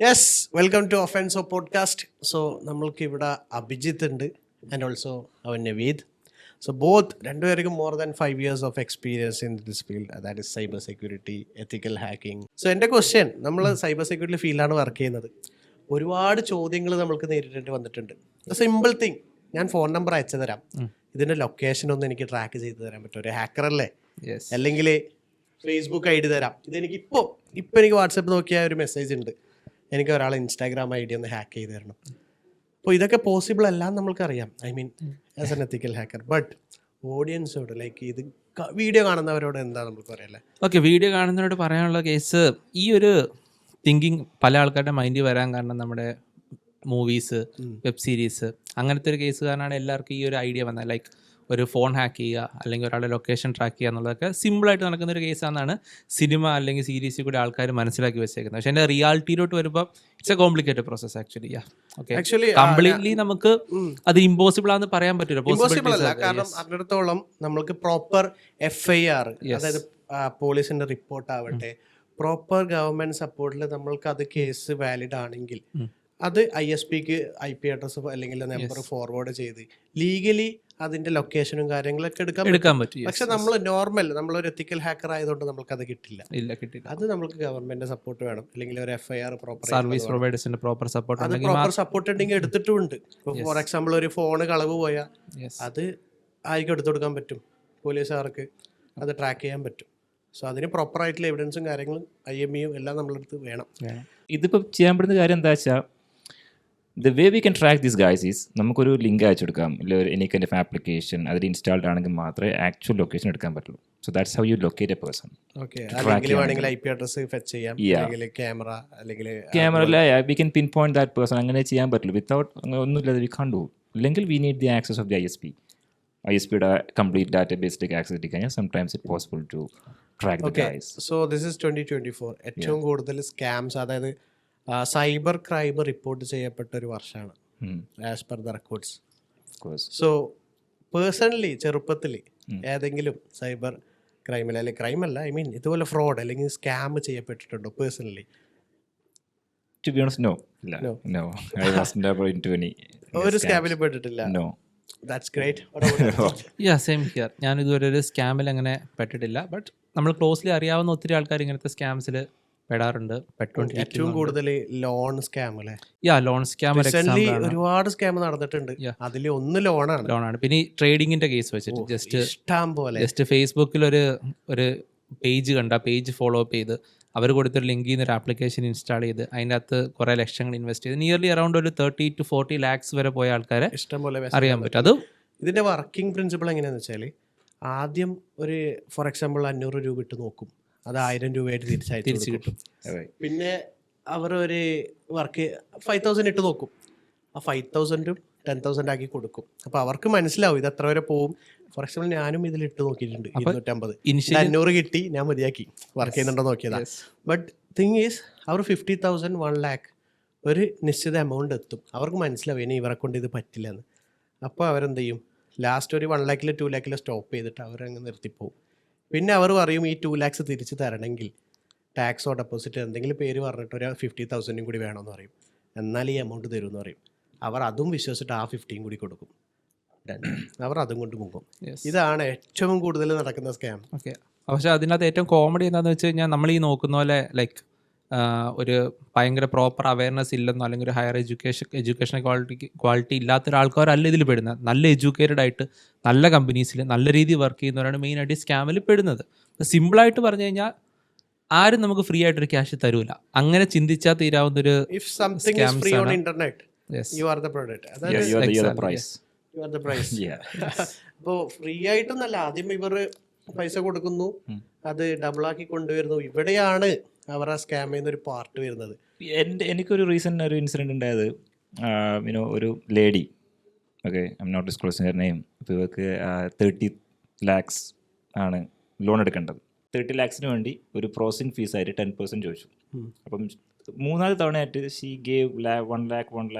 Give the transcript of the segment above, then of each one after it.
Yes, welcome to Offenso podcast. So നമ്മൾക്ക് ഇവിടെ അഭിജിത്ത് ഉണ്ട് ആൻഡ് ഓൾസോ അവൻ നവീദ്. സോ ബോത്ത് രണ്ടുപേർക്കും more than 5 years of experience in this field, that is cyber security, ethical hacking. So എൻ്റെ question, നമ്മൾ cyber security ഫീൽഡാണ് work ചെയ്യുന്നത്. ഒരുപാട് ചോദ്യങ്ങൾ നമ്മൾക്ക് നേരിടേണ്ടി വന്നിട്ടുണ്ട്. സിമ്പിൾ തിങ്, ഞാൻ ഫോൺ നമ്പർ അയച്ചു തരാം, ഇതിൻ്റെ ലൊക്കേഷൻ ഒന്ന് എനിക്ക് ട്രാക്ക് ചെയ്ത് തരാൻ പറ്റും. ഒരു ഹാക്കറല്ലേ? അല്ലെങ്കിൽ ഫേസ്ബുക്ക് ഐ ഡി തരാം, ഇതെനിക്ക് ഇപ്പോൾ എനിക്ക് വാട്സപ്പ് നോക്കിയാൽ ഒരു മെസ്സേജ് ഉണ്ട്, എനിക്ക് ഒരാളെ ഇൻസ്റ്റാഗ്രാം ഐ ഡി ഒന്ന് ഹാക്ക് ചെയ്ത് തരണം. അപ്പോൾ ഇതൊക്കെ പോസിബിൾ അല്ല എന്ന് നമ്മൾക്കറിയാം, I mean as an ethical hacker. But ഓഡിയൻസോട് ലൈക്ക് ഇത് വീഡിയോ കാണുന്നവരോട് എന്താ നമുക്ക് പറയല്ലേ? ഓക്കെ, വീഡിയോ കാണുന്നവരോട് പറയാനുള്ള കേസ്, ഈ ഒരു തിങ്കിങ് പല ആൾക്കാരുടെ മൈൻഡിൽ വരാൻ കാരണം നമ്മുടെ മൂവീസ്, വെബ് സീരീസ്, അങ്ങനത്തെ ഒരു കേസ് കാരണമാണ് എല്ലാവർക്കും ഈ ഒരു ഐഡിയ വന്നത്. ലൈക്ക് ഒരു ഫോൺ ഹാക്ക് ചെയ്യുക അല്ലെങ്കിൽ ഒരാളുടെ ലൊക്കേഷൻ ട്രാക്ക് ചെയ്യുക എന്നുള്ളതൊക്കെ സിമ്പിളായിട്ട് നടക്കുന്ന ഒരു കേസാണെന്നാണ് സിനിമ അല്ലെങ്കിൽ സീരീസിൽ കൂടി ആൾക്കാർ മനസ്സിലാക്കി വെച്ചേക്കുന്നത്. പക്ഷേ എൻ്റെ റിയാലിറ്റിയിലോട്ട് വരുമ്പോൾ it's A complicated process actually. Actually completely നമുക്ക് അത് ഇമ്പോസിബിൾ ആണെന്ന് പറയാൻ പറ്റില്ല. ഇമ്പോസിബിൾ അല്ല, കാരണം അതിനടുത്തോളം നമ്മൾക്ക് പ്രോപ്പർ FIR, അതായത് പോലീസിന്റെ റിപ്പോർട്ട് ആവട്ടെ, പ്രോപ്പർ ഗവൺമെന്റ് സപ്പോർട്ടിൽ നമ്മൾക്ക് അത് കേസ് വാലിഡ് ആണെങ്കിൽ അത് ISPക്ക് IP അഡ്രസ് അല്ലെങ്കിൽ നമ്പർ ഫോർവേഡ് ചെയ്ത് ലീഗലി അതിന്റെ ലൊക്കേഷനും കാര്യങ്ങളൊക്കെ എടുക്കാൻ പറ്റും. പക്ഷെ നമ്മളൊരു എത്തിക്കൽ ഹാക്കർ ആയതുകൊണ്ട് നമുക്ക് അത് കിട്ടില്ല. അത് നമുക്ക് ഗവൺമെന്റ് സപ്പോർട്ട് വേണം, അല്ലെങ്കിൽ ഒരു FIR പ്രോപ്പർ സർവീസ് പ്രൊവൈഡേഴ്സിന്റെ പ്രോപ്പർ സപ്പോർട്ട്, അത് പ്രോപ്പർ സപ്പോർട്ട് ഉണ്ടെങ്കിൽ എടുത്തിട്ടുണ്ട്. ഫോർ എക്സാമ്പിൾ ഒരു ഫോൺ കളവ് പോയാൽ അത് ആയിരിക്കും എടുത്തു കൊടുക്കാൻ പറ്റും, പോലീസുകാർക്ക് അത് ട്രാക്ക് ചെയ്യാൻ പറ്റും. സോ അതിന് പ്രോപ്പർ ആയിട്ടുള്ള എവിഡൻസും കാര്യങ്ങളും IMEയും എല്ലാം നമ്മളടുത്ത് വേണം. ഇതിപ്പോൾ ചെയ്യാൻ പറ്റുന്ന കാര്യം എന്താ വെച്ചാൽ, the way we can track these guys is, നമുക്കൊരു ലിങ്ക് അയച്ചു കൊടുക്കാം, അല്ലെങ്കിൽ എനി കൈൻഡ് ഓഫ് ആപ്ലിക്കേഷൻ അതിൽ ഇൻസ്റ്റാൾഡ് ആണെങ്കിൽ മാത്രമേ ആക്ച്വൽ ലൊക്കേഷൻ എടുക്കാൻ പറ്റുള്ളൂ. So that's how you locate a person. IP address fetch ചെയ്യാം, അല്ലെങ്കിൽ ക്യാമറ, അല്ലെങ്കിൽ we can pinpoint that person. അങ്ങനെ ചെയ്യാൻ പറ്റുള്ളൂ. വിത്തൗട്ട് ഒന്നുമില്ലാതെ വി കാൻ ഡു. അല്ലെങ്കിൽ we need the access of the ISPയുടെ കംപ്ലീറ്റ് ഡാറ്റാബേസിലേക്ക് ആക്സസ് കിട്ടിക്കഴിഞ്ഞാൽ sometimes it possible to track the guys. So this is 2024. ഏറ്റവും കൂടുതൽ സ്കാംസ്, അതായത് സൈബർ ക്രൈം റിപ്പോർട്ട് ചെയ്യപ്പെട്ട ഒരു വർഷമാണ് as per the records. So personally ചെറുപ്പത്തിൽ ഏതെങ്കിലും സൈബർ ക്രൈമിൽ, അല്ലെങ്കിൽ ക്രൈമല്ല, ഐ മീൻ ഇതുപോലെ ഫ്രോഡ് അല്ലെങ്കിൽ സ്കാം ചെയ്യപ്പെട്ടിട്ടുണ്ടോ personally? To be honest, no. I wasn't ever into any ഒരു സ്കാമിൽ പെട്ടിട്ടില്ല. No. That's great. Same here. ഞാൻ ഇതുവരെ ഒരു സ്കാമിൽ അങ്ങനെ പെട്ടിട്ടില്ല. ബട്ട് നമ്മൾ ക്ലോസ്ലി അറിയാവുന്ന ഒത്തിരി ആൾക്കാർ ഇങ്ങനത്തെ സ്കാംസിൽ പെടാറുണ്ട്. ഏറ്റവും കൂടുതൽ ലോൺ സ്കാം അല്ലേ? ലോൺ സ്കാം ഒരുപാട് സ്കാം നടന്നിട്ടുണ്ട്. അതിൽ ഒന്ന് ലോണാണ്. പിന്നെ ഈ ട്രേഡിങ്ങിന്റെ കേസ് വെച്ചിട്ട് ജസ്റ്റ് ഫേസ്ബുക്കിൽ ഒരു പേജ് കണ്ട, പേജ് ഫോളോ അപ്പ് ചെയ്ത് അവർ കൊടുത്തൊരു ലിങ്കിൽ നിന്ന് ഒരു ആപ്ലിക്കേഷൻ ഇൻസ്റ്റാൾ ചെയ്ത് അതിൻ്റെ അകത്ത് കുറേ ലക്ഷങ്ങൾ ഇൻവെസ്റ്റ് ചെയ്ത് നിയർലി അറൗണ്ട് ഒരു 30 to 40 lakhs വരെ പോയ ആൾക്കാരെ ഇഷ്ടംപോലെ അറിയാൻ പറ്റും. അത് ഇതിന്റെ വർക്കിംഗ് പ്രിൻസിപ്പിൾ എങ്ങനെയാണെന്ന് വെച്ചാൽ, ആദ്യം ഒരു ഫോർ എക്സാമ്പിൾ 500 രൂപ ഇട്ട് നോക്കും, അത് 1000 രൂപയായിട്ട് തിരിച്ചു കിട്ടും. പിന്നെ അവർ ഒരു വർക്ക് 5000 ഇട്ട് നോക്കും, ആ 5000 10,000 ആക്കി കൊടുക്കും. അപ്പോൾ അവർക്ക് മനസ്സിലാവും ഇത് എത്ര വരെ പോകും. ഫോർ എക്സാമ്പിൾ ഞാനും ഇതിലിട്ട് നോക്കിയിട്ടുണ്ട്, 250, 500 കിട്ടി, ഞാൻ മതിയാക്കി, വർക്ക് ചെയ്യുന്നുണ്ടോ നോക്കിയതാണ്. ബട്ട് തിങ് ഈസ്, അവർ 50,000 1 lakh ഒരു നിശ്ചിത എമൗണ്ട് എത്തും. അവർക്ക് മനസ്സിലാവും ഇനി ഇവരെ കൊണ്ട് ഇത് പറ്റില്ലെന്ന്. അപ്പോൾ അവരെന്ത് ചെയ്യും, ലാസ്റ്റ് ഒരു 1 lakh 2 lakh സ്റ്റോപ്പ് ചെയ്തിട്ട് അവരങ്ങ് നിർത്തിപ്പോവും. പിന്നെ അവർ പറയും ഈ 2 lakhs തിരിച്ച് തരണമെങ്കിൽ ടാക്സോ ഡെപ്പോസിറ്റ് എന്തെങ്കിലും പേര് പറഞ്ഞിട്ട് ഒരു 50,000 കൂടി വേണമെന്ന് പറയും, എന്നാൽ ഈ എമൗണ്ട് തരുമെന്ന് പറയും. അവർ അതും വിശ്വസിച്ചിട്ട് ആ 15 കൂടി കൊടുക്കും, അവർ അതും കൊണ്ട് മുങ്ങും. ഇതാണ് ഏറ്റവും കൂടുതൽ നടക്കുന്ന സ്കാം. ഓക്കെ, പക്ഷേ അതിനകത്ത് ഏറ്റവും കോമഡി എന്താണെന്ന് വെച്ച് കഴിഞ്ഞാൽ, നമ്മൾ ഈ നോക്കുന്ന പോലെ ലൈക്ക് ഒരു ഭയങ്കര പ്രോപ്പർ അവയർനെസ് ഇല്ലെന്നോ അല്ലെങ്കിൽ ഒരു ഹയർ എഡ്യൂക്കേഷൻ ക്വാളിറ്റി ഇല്ലാത്ത ഒരാൾക്കാരല്ല ഇതിൽ പെടുന്നത്. നല്ല എഡ്യൂക്കേറ്റഡ് ആയിട്ട് നല്ല കമ്പനീസിൽ നല്ല രീതിയിൽ വർക്ക് ചെയ്യുന്നവരാണ് മെയിനായിട്ട് ഈ സ്കാമിൽ പെടുന്നത്. സിമ്പിളായിട്ട് പറഞ്ഞു കഴിഞ്ഞാൽ ആരും നമുക്ക് ഫ്രീ ആയിട്ടൊരു ക്യാഷ് തരൂല. അങ്ങനെ ചിന്തിച്ചാൽ തീരാവുന്നൊരു അപ്പോൾ ഫ്രീ ആയിട്ടൊന്നല്ല, ആദ്യം ഇവർ പൈസ കൊടുക്കുന്നു, അത് ഡബിളാക്കി കൊണ്ടുവരുന്നു. ഇവിടെയാണ് അവർ ആ സ്കാമിൽ നിന്ന് ഒരു പാർട്ട് വരുന്നത്. എനിക്കൊരു ഒരു ഇൻസിഡൻറ്റ് ഉണ്ടായത്, ഒരു lady, okay, I am not disclosing her name. അപ്പോൾ ഇവർക്ക് 30 lakhs ആണ് ലോൺ എടുക്കേണ്ടത്. 30 lakhs വേണ്ടി ഒരു പ്രോസസിങ് ഫീസായിട്ട് 10% ചോദിച്ചു. അപ്പം 3 തവണയായിട്ട് ഷീ ഗേവ് 1 lakh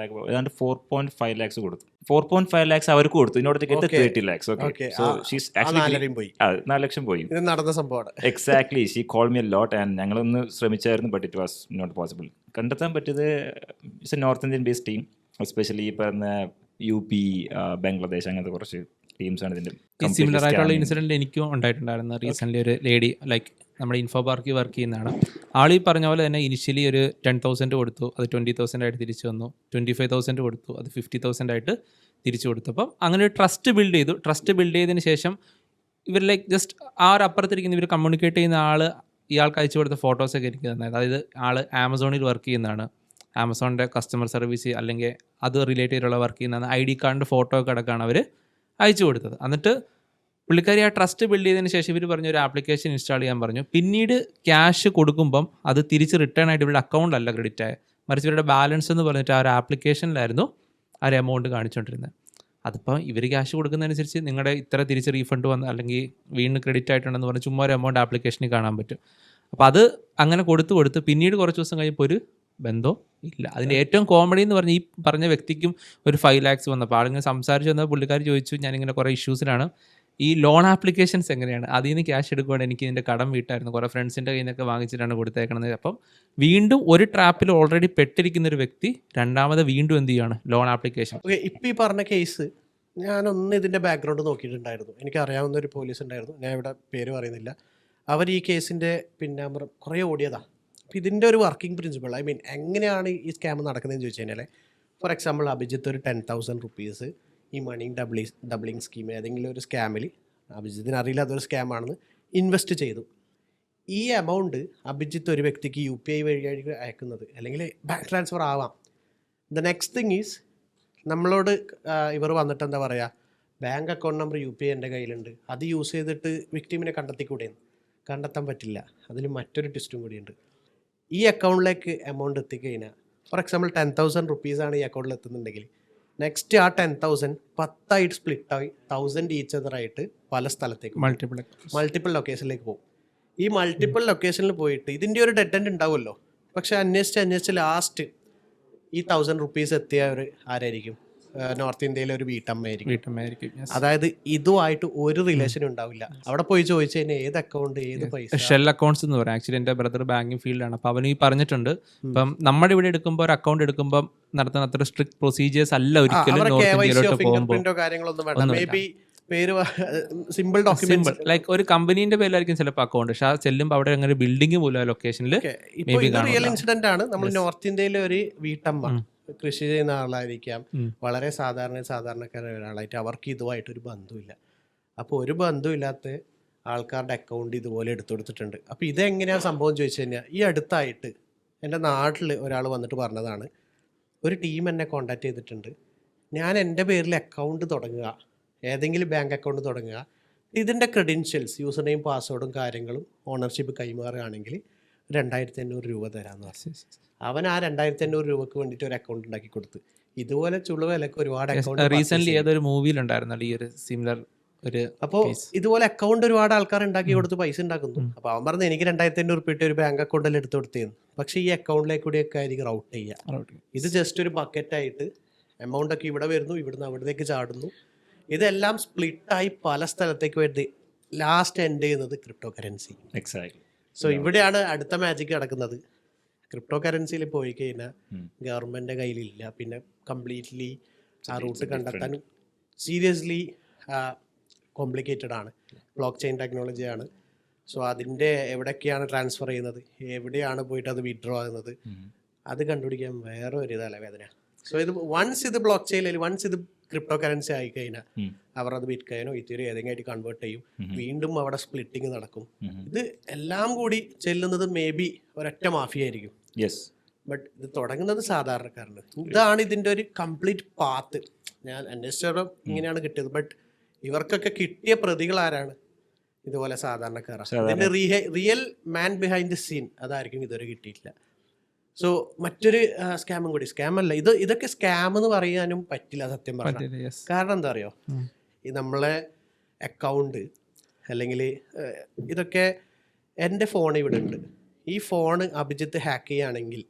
ഏതാണ്ട് 4.5 lakhs കൊടുത്തു. 4.5 lakhs അവർക്ക് കൊടുത്തു. ഇതിനോടത്തേക്ക് 30 lakhs. Okay, so she's actually 4 ലക്ഷം പോയി. ഇത് നടന്ന സംഭവമാണ്. Exactly. She called me a lot and ഞങ്ങളൊന്ന് ശ്രമിച്ചായിരുന്നു, but it was not possible. കണ്ടെത്താൻ പറ്റിയത് it's a north Indian based team, especially ഈ പറഞ്ഞ UP, ബംഗ്ലാദേശ് അങ്ങനത്തെ കുറച്ച് ടീംസാണ് ഇതിൻ്റെ. ഈ സിമിലർ ആയിട്ടുള്ള ഇൻസിഡൻറ്റ് എനിക്കും ഉണ്ടായിട്ടുണ്ടായിരുന്നു. റീസെൻ്റ്ലി ഒരു ലേഡി ലൈക്ക് നമ്മുടെ ഇൻഫോ പാർക്കിൽ വർക്ക് ചെയ്യുന്നതാണ്. ആൾ ഈ പറഞ്ഞ പോലെ തന്നെ ഇനിഷ്യലി ഒരു 10,000 കൊടുത്തു, അത് 20,000 ആയിട്ട് തിരിച്ചു വന്നു. 25,000 കൊടുത്തു, അത് 50,000 ആയിട്ട് തിരിച്ചു കൊടുത്തു. അപ്പം അങ്ങനെ ഒരു ട്രസ്റ്റ് ബിൽഡ് ചെയ്തു. ട്രസ്റ്റ് ബിൽഡ് ചെയ്തതിന് ശേഷം ഇവർ ലൈക്ക് ജസ്റ്റ് ആ ഒരു അപ്പുറത്തിരിക്കുന്ന ഇവർ കമ്മ്യൂണിക്കേറ്റ് ചെയ്യുന്ന ആൾ ഇയാൾക്ക് അയച്ചു കൊടുത്ത ഫോട്ടോസൊക്കെ എനിക്ക് തന്നത്. അതായത് ആൾ ആമസോണിൽ വർക്ക് ചെയ്യുന്നതാണ്, ആമസോണിൻ്റെ കസ്റ്റമർ സർവീസ് അല്ലെങ്കിൽ അത് റിലേറ്റ് ചെയ്തിട്ടുള്ള വർക്ക് ചെയ്യുന്നതാണ്. ID കാർഡിൻ്റെ ഫോട്ടോ ഒക്കെ അടക്കമാണ് അവർ അയച്ചു കൊടുത്തത്. എന്നിട്ട് പുള്ളിക്കാരി ആ ട്രസ്റ്റ് ബിൽഡ് ചെയ്തതിന് ശേഷം ഇവർ പറഞ്ഞു ഒരു ആപ്ലിക്കേഷൻ ഇൻസ്റ്റാൾ ചെയ്യാൻ പറഞ്ഞു. പിന്നീട് ക്യാഷ് കൊടുക്കുമ്പം അത് തിരിച്ച് റിട്ടേൺ ആയിട്ട് ഇവരുടെ അക്കൗണ്ട് അല്ല ക്രെഡിറ്റ് ആയത്, മറിച്ച് ഇവരുടെ ബാലൻസ് എന്ന് പറഞ്ഞിട്ട് ആ ഒരു ആപ്ലിക്കേഷനിലായിരുന്നു ആ ഒരു എമൗണ്ട് കാണിച്ചുകൊണ്ടിരുന്നത്. അതിപ്പോൾ ഇവർ ക്യാഷ് കൊടുക്കുന്നതനുസരിച്ച് നിങ്ങളുടെ ഇത്ര തിരിച്ച് റീഫണ്ട് വന്ന് അല്ലെങ്കിൽ വീണ്ടും ക്രെഡിറ്റ് ആയിട്ടുണ്ടെന്ന് പറഞ്ഞ് ചുമ്മാ ഒരു എമൗണ്ട് ആപ്ലിക്കേഷനിൽ കാണാൻ പറ്റും. അപ്പോൾ അത് അങ്ങനെ കൊടുത്ത് പിന്നീട് കുറച്ച് ദിവസം കഴിയുമ്പോൾ ഒരു ബന്ധവും ഇല്ല. അതിൻ്റെ ഏറ്റവും കോമഡി എന്ന് പറഞ്ഞാൽ ഈ പറഞ്ഞ വ്യക്തിക്കും ഒരു 5 lakhs വന്നപ്പോൾ ആളിങ്ങനെ സംസാരിച്ച് വന്നപ്പോൾ പുള്ളിക്കാർ ചോദിച്ചു ഞാനിങ്ങനെ കുറേ ഇഷ്യൂസിലാണ്, ഈ ലോൺ ആപ്ലിക്കേഷൻസ് എങ്ങനെയാണ്, അതിൽ നിന്ന് ക്യാഷ് എടുക്കുവാണ്, എനിക്ക് ഇതിൻ്റെ കടം വീട്ടായിരുന്നു, കുറേ ഫ്രണ്ട്സിൻ്റെ കയ്യിൽ നിന്നൊക്കെ വാങ്ങിച്ചിട്ടാണ് കൊടുത്തേക്കണത്. അപ്പം വീണ്ടും ഒരു ട്രാപ്പിൽ ഓൾറെഡി പെട്ടിരിക്കുന്ന ഒരു വ്യക്തി രണ്ടാമത് വീണ്ടും എന്ത് ചെയ്യുകയാണ്, ലോൺ ആപ്ലിക്കേഷൻ. ഓക്കെ, ഇപ്പം ഈ പറഞ്ഞ കേസ് ഞാനൊന്ന് ഇതിൻ്റെ ബാക്ക്ഗ്രൗണ്ട് നോക്കിയിട്ടുണ്ടായിരുന്നു. എനിക്കറിയാവുന്ന ഒരു പോലീസ് ഉണ്ടായിരുന്നു, ഞാൻ ഇവിടെ പേര് പറയുന്നില്ല. അവർ ഈ കേസിൻ്റെ പിന്നാമ്പുറം കുറേ ഓടിയതാണ്. അപ്പോൾ ഇതിൻ്റെ ഒരു വർക്കിംഗ് പ്രിൻസിപ്പിൾ, ഐ മീൻ എങ്ങനെയാണ് ഈ സ്കാം നടക്കുന്നതെന്ന് ചോദിച്ചു കഴിഞ്ഞാൽ, ഫോർ എക്സാമ്പിൾ അഭിജിത്ത് ഒരു 10,000 rupees ഈ മണി ഡബ്ലിങ് സ്കീം ഏതെങ്കിലും ഒരു സ്കാമിൽ, അഭിജിത്തിന് അറിയില്ല അതൊരു സ്കാമാണെന്ന്, ഇൻവെസ്റ്റ് ചെയ്തു. ഈ എമൗണ്ട് അഭിജിത്ത് ഒരു വ്യക്തിക്ക് UPI വഴി അയക്കുന്നത് അല്ലെങ്കിൽ ബാങ്ക് ട്രാൻസ്ഫർ ആവാം. ദ നെക്സ്റ്റ് തിങ് ഈസ് നമ്മളോട് ഇവർ വന്നിട്ട് എന്താ പറയുക, ബാങ്ക് അക്കൗണ്ട് നമ്പർ UPI എൻ്റെ കയ്യിലുണ്ട്, അത് യൂസ് ചെയ്തിട്ട് വിക്ടിമിനെ കണ്ടെത്തിക്കൂടെയെന്ന്. കണ്ടെത്താൻ പറ്റില്ല. അതിൽ മറ്റൊരു ട്വിസ്റ്റും കൂടിയുണ്ട്. ഈ അക്കൗണ്ടിലേക്ക് എമൗണ്ട് എത്തിക്കഴിഞ്ഞാൽ, ഫോർ എക്സാമ്പിൾ 10,000 rupees ആണ് ഈ അക്കൗണ്ടിൽ എത്തുന്നുണ്ടെങ്കിൽ, നെക്സ്റ്റ് ആ 10,000 10ആയിട്ട് സ്പ്ലിറ്റായി 1,000 ഈച്ച് അതറായിട്ട് പല സ്ഥലത്തേക്ക് മൾട്ടിപ്പിൾ ലൊക്കേഷനിലേക്ക് പോകും. ഈ മൾട്ടിപ്പിൾ ലൊക്കേഷനിൽ പോയിട്ട് ഇതിൻ്റെ ഒരു ഡെഡ് എൻഡ് ഉണ്ടാവുമല്ലോ. പക്ഷെ അന്വേഷിച്ച് ലാസ്റ്റ് ഈ 1,000 rupees എത്തിയവർ ആരായിരിക്കും? നോർത്ത് ഇന്ത്യയിലെ ഒരു വീട്ടമ്മയായിരിക്കും. അതായത് ഇതുമായിട്ട് ഒരു റിലേഷൻ ഉണ്ടാവില്ല. അവിടെ പോയി ചോദിച്ചു കഴിഞ്ഞാൽ ഏത് അക്കൗണ്ട്, ഏത് പൈസ, ഷെൽ അക്കൗണ്ട്സ് എന്ന് പറയാം. ആക്ച്വലി എൻ്റെ ബ്രദർ ബാങ്കിങ് ഫീൽഡാണ്. അപ്പോൾ അവന് ഈ പറഞ്ഞിട്ടുണ്ട്, ഇപ്പം നമ്മുടെ ഇവിടെ എടുക്കുമ്പോൾ ഒരു അക്കൗണ്ട് എടുക്കുമ്പോൾ നടത്തുന്ന അത്ര സ്ട്രിക്ട് പ്രൊസീജിയേഴ്സ് അല്ല ഒരിക്കലും. കാര്യങ്ങളൊന്നും വേണ്ട. മേ ബി പേര് സിമ്പിൾ ഡോക്യുമെന്റ് ലൈക്ക് ഒരു കമ്പനീന്റെ പേരിലായിരിക്കും ചിലപ്പോൾ അക്കൗണ്ട്, പക്ഷെ ആ ചെല്ലുമ്പോൾ അവിടെ അങ്ങനെ ബിൽഡിംഗ് പോലും ലൊക്കേഷനിൽ. റിയൽ ഇൻസിഡന്റ് ആണ്. നമ്മൾ നോർത്ത് ഇന്ത്യയിലെ ഒരു വീട്ടമ്മ കൃഷി ചെയ്യുന്ന ആളായിരിക്കാം, വളരെ സാധാരണക്കാരായ ഒരാളായിട്ട്, അവർക്ക് ഇതുമായിട്ടൊരു ബന്ധമില്ല. അപ്പോൾ ഒരു ബന്ധമില്ലാത്ത ആൾക്കാരുടെ അക്കൗണ്ട് ഇതുപോലെ എടുത്തു കൊടുത്തിട്ടുണ്ട്. അപ്പോൾ ഇതെങ്ങനെയാണ് സംഭവം ചോദിച്ചു കഴിഞ്ഞാൽ, ഈ അടുത്തായിട്ട് എൻ്റെ നാട്ടിൽ ഒരാൾ വന്നിട്ട് പറഞ്ഞതാണ്, ഒരു ടീം എന്നെ കോൺടാക്ട് ചെയ്തിട്ടുണ്ട്, ഞാൻ എൻ്റെ പേരിൽ അക്കൗണ്ട് തുടങ്ങുക, ഏതെങ്കിലും ബാങ്ക് അക്കൗണ്ട് തുടങ്ങുക, ഇതിൻ്റെ ക്രെഡൻഷ്യൽസ്, യൂസർ നെയിം പാസ്വേഡും കാര്യങ്ങളും ഓണർഷിപ്പ് കൈമാറുകയാണെങ്കിൽ 2,500 രൂപ തരാമെന്ന് പറഞ്ഞു. അവൻ ആ 2,500 രൂപക്ക് വേണ്ടിയിട്ട് ഒരു അക്കൗണ്ട് ഉണ്ടാക്കി കൊടുത്ത്. ഇതുപോലെ ചുളുവിലൊക്കെ ഒരുപാട് അക്കൗണ്ട് റീസെന്റ് ഏതൊരു മൂവിയിലുണ്ടായിരുന്നല്ലോ ഈ ഒരു സിമിലർ ഒരു. അപ്പോൾ ഇതുപോലെ അക്കൗണ്ട് ഒരുപാട് ആൾക്കാർ ഉണ്ടാക്കി കൊടുത്ത് പൈസ ഉണ്ടാക്കുന്നു. അപ്പോൾ അവൻ പറഞ്ഞു എനിക്ക് 2,500 രൂപ ഇട്ട് ഒരു ബാങ്ക് അക്കൗണ്ടിൽ എടുത്ത് കൊടുത്തേന്ന്. പക്ഷേ ഈ അക്കൗണ്ടിലേക്ക് കൂടിയൊക്കെ ആയിരിക്കും റൗട്ട് ചെയ്യുക. ഇത് ജസ്റ്റ് ഒരു ബക്കറ്റായിട്ട് എമൗണ്ട് ഒക്കെ ഇവിടെ വരുന്നു, ഇവിടുന്ന് അവിടത്തേക്ക് ചാടുന്നു. ഇതെല്ലാം സ്പ്ലിറ്റായി പല സ്ഥലത്തേക്ക് വേണ്ടി ലാസ്റ്റ് എൻഡ് ചെയ്യുന്നത് ക്രിപ്റ്റോ കറൻസി. എക്സാക്ട്ലി. സോ ഇവിടെയാണ് അടുത്ത മാജിക് നടക്കുന്നത്. ക്രിപ്റ്റോ കറൻസിയിൽ പോയി കഴിഞ്ഞാൽ ഗവൺമെൻറ് കയ്യിലില്ല, പിന്നെ കംപ്ലീറ്റ്ലി ആ റൂട്ട് കണ്ടെത്താൻ സീരിയസ്ലി കോംപ്ലിക്കേറ്റഡ് ആണ്. ബ്ലോക്ക് ചെയിൻ ടെക്നോളജിയാണ്. സോ അതിൻ്റെ എവിടെയൊക്കെയാണ് ട്രാൻസ്ഫർ ചെയ്യുന്നത്, എവിടെയാണ് പോയിട്ട് അത് വിഡ്രോ ആകുന്നത്, അത് കണ്ടുപിടിക്കാൻ വേറെ ഒരു തലവേദന. സോ ഇത് വൺസ് ഇത് ബ്ലോക്ക് ചെയിനിൽ, വൺസ് ഇത് ക്രിപ്റ്റോ കറൻസി ആയി കഴിഞ്ഞാൽ അവർ അത് ബിറ്റ്കോയിനോ ഇതേറിയം ഏതെങ്കിലും ആയിട്ട് കൺവേർട്ട് ചെയ്യും, വീണ്ടും അവിടെ സ്പ്ലിറ്റിങ് നടക്കും. ഇത് എല്ലാം കൂടി ചെല്ലുന്നത് മേ ബി ഒരൊറ്റ മാഫിയ ആയിരിക്കും. ബട്ട് ഇത് തുടങ്ങുന്നത് സാധാരണക്കാരന്. ഇതാണ് ഇതിൻ്റെ ഒരു കംപ്ലീറ്റ് പാത്ത്. ഞാൻ അന്വേഷിച്ചപ്പോൾ ഇങ്ങനെയാണ് കിട്ടിയത്. ബട്ട് ഇവർക്കൊക്കെ കിട്ടിയ പ്രതികൾ ആരാണ്? ഇതുപോലെ സാധാരണക്കാരാണ്. ഇതിൻ്റെ real man behind the scene അതായിരിക്കും ഇതുവരെ കിട്ടിയിട്ടില്ല. സോ മറ്റൊരു സ്കാമും കൂടി, സ്കാമല്ല ഇതൊക്കെ സ്കാം എന്ന് പറയാനും പറ്റില്ല സത്യം പറഞ്ഞാൽ. കാരണം എന്താ അറിയോ, ഈ നമ്മളെ അക്കൗണ്ട് അല്ലെങ്കിൽ ഇതൊക്കെ എൻ്റെ ഫോൺ ഇവിടെ ഉണ്ട്, ഈ ഫോണ് അഭിജിത്ത് ഹാക്ക് ചെയ്യുകയാണെങ്കിൽ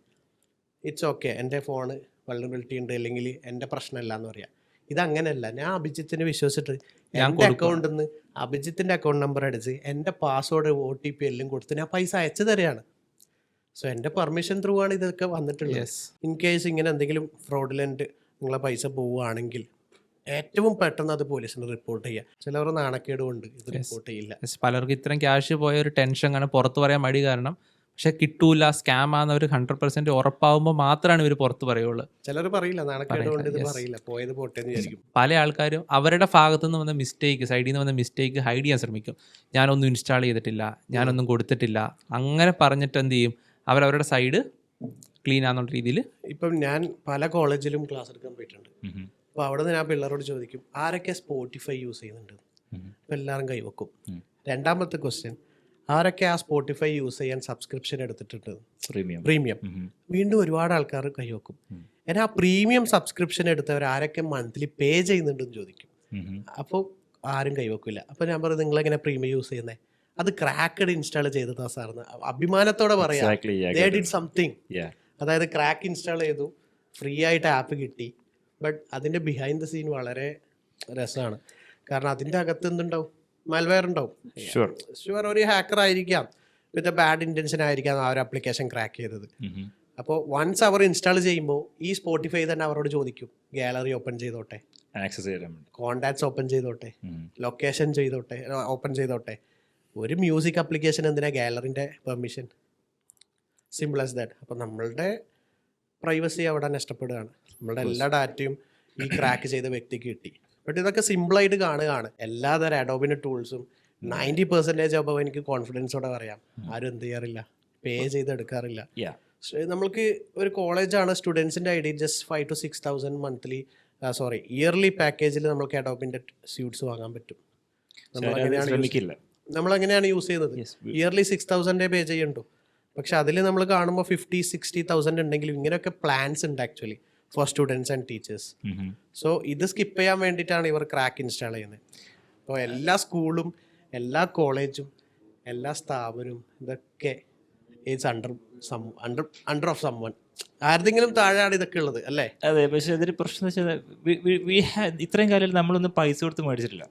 ഇറ്റ്സ് ഓക്കെ, എൻ്റെ ഫോണ് വൾനറബിലിറ്റി ഉണ്ട് അല്ലെങ്കിൽ എൻ്റെ പ്രശ്നമല്ല എന്ന് പറയാം. ഇതങ്ങനെയല്ല. ഞാൻ അഭിജിത്തിനെ വിശ്വസിച്ചിട്ട് എൻ്റെ അക്കൗണ്ടിൽ നിന്ന് അഭിജിത്തിൻ്റെ അക്കൗണ്ട് നമ്പർ അടിച്ച് എൻ്റെ പാസ്വേഡ് OTP എല്ലാം കൊടുത്ത് ഞാൻ പൈസ അയച്ചു തരികയാണ്. സോ എൻ്റെ പെർമിഷൻ ത്രൂ ആണ് ഇതൊക്കെ വന്നിട്ടുള്ളത്. യെസ്. ഇൻ കേസ് ഇങ്ങനെ എന്തെങ്കിലും ഫ്രോഡുലൻറ്റ് നിങ്ങളെ പൈസ പോവുകയാണെങ്കിൽ ഏറ്റവും പെട്ടെന്ന് അത് പോലീസിന് റിപ്പോർട്ട് ചെയ്യുക. ചിലവർ നാണക്കേട് കൊണ്ട് ഇത് റിപ്പോർട്ട് ചെയ്യില്ല. പലർക്കും ഇത്രയും ക്യാഷ് പോയ ഒരു ടെൻഷൻ കാരണം പുറത്ത് പറയാൻ മടി കാരണം, പക്ഷെ കിട്ടൂല, സ്കാം ആണെന്ന് 100% ഉറപ്പാവുമ്പോൾ മാത്രമാണ് ഇവർ പുറത്ത് പറയുള്ളൂ. ചിലർ പറയില്ല, നാണക്കേട് കൊണ്ട് ഇത് പറയില്ല, പോയത് പോട്ടെ എന്ന് വിചാരിക്കും. പല ആൾക്കാരും അവരുടെ ഭാഗത്തു നിന്ന് വന്ന മിസ്റ്റേക്ക്, സൈഡിൽ നിന്ന് വന്ന മിസ്റ്റേക്ക് ഹൈഡ് ചെയ്യാൻ ശ്രമിക്കും. ഞാനൊന്നും ഇൻസ്റ്റാൾ ചെയ്തിട്ടില്ല, ഞാനൊന്നും കൊടുത്തിട്ടില്ല, അങ്ങനെ പറഞ്ഞിട്ട് എന്ത് ചെയ്യും, അവരവരുടെ സൈഡ് ക്ലീൻ ആണെന്നുള്ള രീതിയിൽ. ഇപ്പം ഞാൻ പല കോളേജിലും ക്ലാസ് എടുക്കാൻ പോയിട്ടുണ്ട്. അപ്പോൾ അവിടെ നിന്ന് ഞാൻ പിള്ളേരോട് ചോദിക്കും ആരൊക്കെ സ്പോട്ടിഫൈ യൂസ് ചെയ്യുന്നുണ്ട്. അപ്പോൾ എല്ലാവരും കൈവെക്കും. രണ്ടാമത്തെ ക്വസ്റ്റ്യൻ, ആരൊക്കെ ആ സ്പോട്ടിഫൈ യൂസ് ചെയ്യാൻ സബ്സ്ക്രിപ്ഷൻ എടുത്തിട്ടുണ്ട്, പ്രീമിയം. വീണ്ടും ഒരുപാട് ആൾക്കാർ കൈവെക്കും. എന്നാൽ ആ പ്രീമിയം സബ്സ്ക്രിപ്ഷൻ എടുത്തവർ ആരൊക്കെ മന്ത്ലി പേ ചെയ്യുന്നുണ്ടെന്ന് ചോദിക്കും. അപ്പോൾ ആരും കൈവെക്കില്ല. അപ്പോൾ ഞാൻ പറയും നിങ്ങളെങ്ങനെ പ്രീമിയം യൂസ് ചെയ്യുന്നത്? അത് ക്രാക്കഡ് ഇൻസ്റ്റാൾ ചെയ്തതാ സാറിന് അഭിമാനത്തോടെ പറയാം. They did something. അതായത് ക്രാക്ക് ഇൻസ്റ്റാൾ ചെയ്തു, ഫ്രീ ആയിട്ട് ആപ്പ് കിട്ടി. ബട്ട് അതിൻ്റെ ബിഹൈൻഡ് ദ സീൻ വളരെ രസമാണ്. കാരണം അതിൻ്റെ അകത്ത് എന്തുണ്ടാവും, മാൽവെയർ ഉണ്ടാവും. ഷുവർ ഒരു ഹാക്കർ ആയിരിക്കാം, വിത്ത് എ ബാഡ് ഇൻറ്റൻഷൻ ആയിരിക്കാം ആ ഒരു ആപ്ലിക്കേഷൻ ക്രാക്ക് ചെയ്തത്. അപ്പോൾ വൺസ് അവർ ഇൻസ്റ്റാൾ ചെയ്യുമ്പോൾ ഈ സ്പോട്ടിഫൈ തന്നെ അവരോട് ചോദിക്കും ഗാലറി ഓപ്പൺ ചെയ്തോട്ടെ, ആക്സസ് ചെയ്യാൻ, കോണ്ടാക്ട്സ് ഓപ്പൺ ചെയ്തോട്ടെ, ലൊക്കേഷൻ ഓപ്പൺ ചെയ്തോട്ടെ. ഒരു മ്യൂസിക് ആപ്ലിക്കേഷൻ എന്തിനാ ഗാലറിൻ്റെ പെർമിഷൻ? Simple as that. അപ്പോൾ നമ്മളുടെ പ്രൈവസി അവിടെ നഷ്ടപ്പെടുകയാണ്. നമ്മളുടെ എല്ലാ ഡാറ്റയും ഈ ക്രാക്ക് ചെയ്ത വ്യക്തിക്ക് കിട്ടി. ബട്ട് ഇതൊക്കെ സിമ്പിളായിട്ട് കാണുകയാണ്. എല്ലാതരം അഡോബിൻ്റെ ടൂൾസും 90% അപ്പോൾ എനിക്ക് കോൺഫിഡൻസോടെ പറയാം ആരും എന്ത് ചെയ്യാറില്ല, പേ ചെയ്ത് എടുക്കാറില്ല. നമ്മൾക്ക് ഒരു കോളേജാണ്, സ്റ്റുഡൻസിൻ്റെ I D just 5,000 to 6,000 monthly yearly പാക്കേജിൽ നമുക്ക് അഡോബിൻ്റെ സ്യൂട്ട്സ് വാങ്ങാൻ പറ്റും. നമ്മളെങ്ങനെയാണ് യൂസ് ചെയ്യുന്നത്? ഇയർലി 6,000 പേ ചെയ്യുന്നുണ്ടോ? പക്ഷെ അതിൽ നമ്മൾ കാണുമ്പോൾ 50,000-60,000 ഉണ്ടെങ്കിലും ഇങ്ങനെയൊക്കെ പ്ലാൻസ് ഉണ്ട് actually for students and teachers. So ഇത് സ്കിപ്പ് ചെയ്യാൻ വേണ്ടിയിട്ടാണ് ഇവർ ക്രാക്ക് ഇൻസ്റ്റാൾ ചെയ്യുന്നത്. അപ്പോൾ എല്ലാ സ്കൂളും, എല്ലാ കോളേജും, എല്ലാ സ്ഥാപനവും ഇതൊക്കെ ഈസ് അണ്ടർ ഓഫ് സംവൺ. ആരുടെങ്കിലും താഴെയാണ് ഇതൊക്കെ ഉള്ളത് അല്ലേ? അതെ. പക്ഷേ അതൊരു പ്രശ്നം എന്ന് വെച്ചാൽ ഇത്രയും കാലം നമ്മളൊന്നും പൈസ കൊടുത്ത് മേടിച്ചിട്ടില്ല.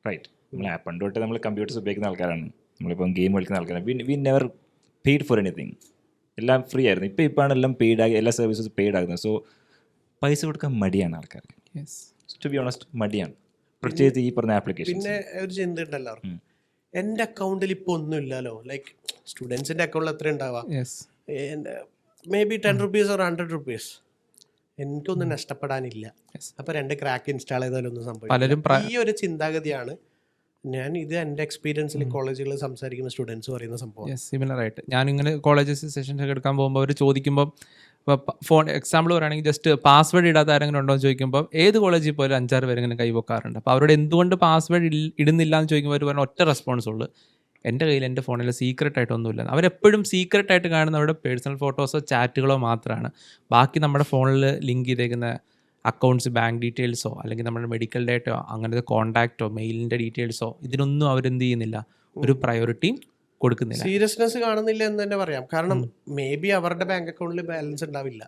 റൈറ്റ്. നമ്മൾ പണ്ട് തൊട്ട് നമ്മൾ കമ്പ്യൂട്ടേഴ്സ് ഉപയോഗിക്കുന്ന ആൾക്കാരാണ്, നമ്മളിപ്പം ഗെയിം കളിക്കുന്ന ആൾക്കാരാണ്. We never paid for anything. എല്ലാം ഫ്രീ ആയിരുന്നു. ഇപ്പോഴാണ് എല്ലാം പെയ്ഡ് ആയി, എല്ലാ സർവീസസും പെയ്ഡ് ആകുന്നത്. സോ പൈസ കൊടുക്കാൻ മടിയാണ് ആൾക്കാർ. ടു ബി ഓണസ്റ്റ് മടിയാണ്, പ്രത്യേകിച്ച് ഈ പറഞ്ഞ ആപ്ലിക്കേഷൻ. പിന്നെ ഒരു ചിന്ത ഉണ്ട് എല്ലാവർക്കും, എൻ്റെ അക്കൗണ്ടിൽ ഇപ്പോൾ ഒന്നും ഇല്ലല്ലോ. ലൈക്ക് സ്റ്റുഡൻസിൻ്റെ അക്കൗണ്ടിൽ എത്ര ഉണ്ടാവാം? May be 10 rupees or 100 rupees. എനിക്കൊന്നും നഷ്ടപ്പെടാനില്ല. അപ്പോൾ 2 ക്രാക്ക് ഇൻസ്റ്റാൾ ചെയ്താലൊന്നും സംഭവിക്കും. ഈ ഒരു ചിന്താഗതിയാണ് ഞാൻ ഇത് എൻ്റെ എക്സ്പീരിയൻസിൽ കോളേജുകളിൽ സംസാരിക്കുന്ന സ്റ്റുഡൻസ് പറയുന്ന സംഭവം. സിമിലർ ആയിട്ട് ഞാനിങ്ങനെ കോളേജസ് സെഷൻസ് ഒക്കെ എടുക്കാൻ പോകുമ്പോൾ അവർ ചോദിക്കുമ്പോൾ, ഇപ്പോൾ ഫോൺ എക്സാമ്പിൾ പറയുകയാണെങ്കിൽ ജസ്റ്റ് പാസ്വേഡ് ഇടാത്ത ആരെങ്കിലും ഉണ്ടോ എന്ന് ചോദിക്കുമ്പോൾ ഏത് കോളേജിൽ പോലും 5-6 പേര് ഇങ്ങനെ കൈവെക്കാറുണ്ട്. അപ്പോൾ അവരോട് എന്തുകൊണ്ട് പാസ്വേഡ് ഇടുന്നില്ല എന്ന് ചോദിക്കുമ്പോൾ അവർ പറഞ്ഞ ഒറ്റ റെസ്പോൺസ് ഉള്ളൂ, എൻ്റെ കയ്യിൽ എൻ്റെ ഫോണിൽ സീക്രട്ട് ആയിട്ടൊന്നുമില്ല. അവരെപ്പോഴും സീക്രട്ട് ആയിട്ട് കാണുന്ന അവരുടെ പേഴ്സണൽ ഫോട്ടോസോ ചാറ്റുകളോ മാത്രമാണ്. ബാക്കി നമ്മുടെ ഫോണിൽ ലിങ്ക് ചെയ്തേക്കുന്ന അക്കൗണ്ട്സ്, ബാങ്ക് ഡീറ്റെയിൽസോ അല്ലെങ്കിൽ നമ്മുടെ മെഡിക്കൽ ഡേറ്റയോ അങ്ങനത്തെ കോൺടാക്റ്റോ മെയിലിൻ്റെ ഡീറ്റെയിൽസോ ഇതിനൊന്നും അവരെന്ത് ചെയ്യുന്നില്ല, ഒരു പ്രയോറിറ്റിയും കൊടുക്കുന്നില്ല, സീരിയസ്നെസ് കാണുന്നില്ല എന്ന് തന്നെ പറയാം. കാരണം മേ ബി അവരുടെ ബാങ്ക് അക്കൗണ്ടിൽ ബാലൻസ് ഉണ്ടാവില്ല,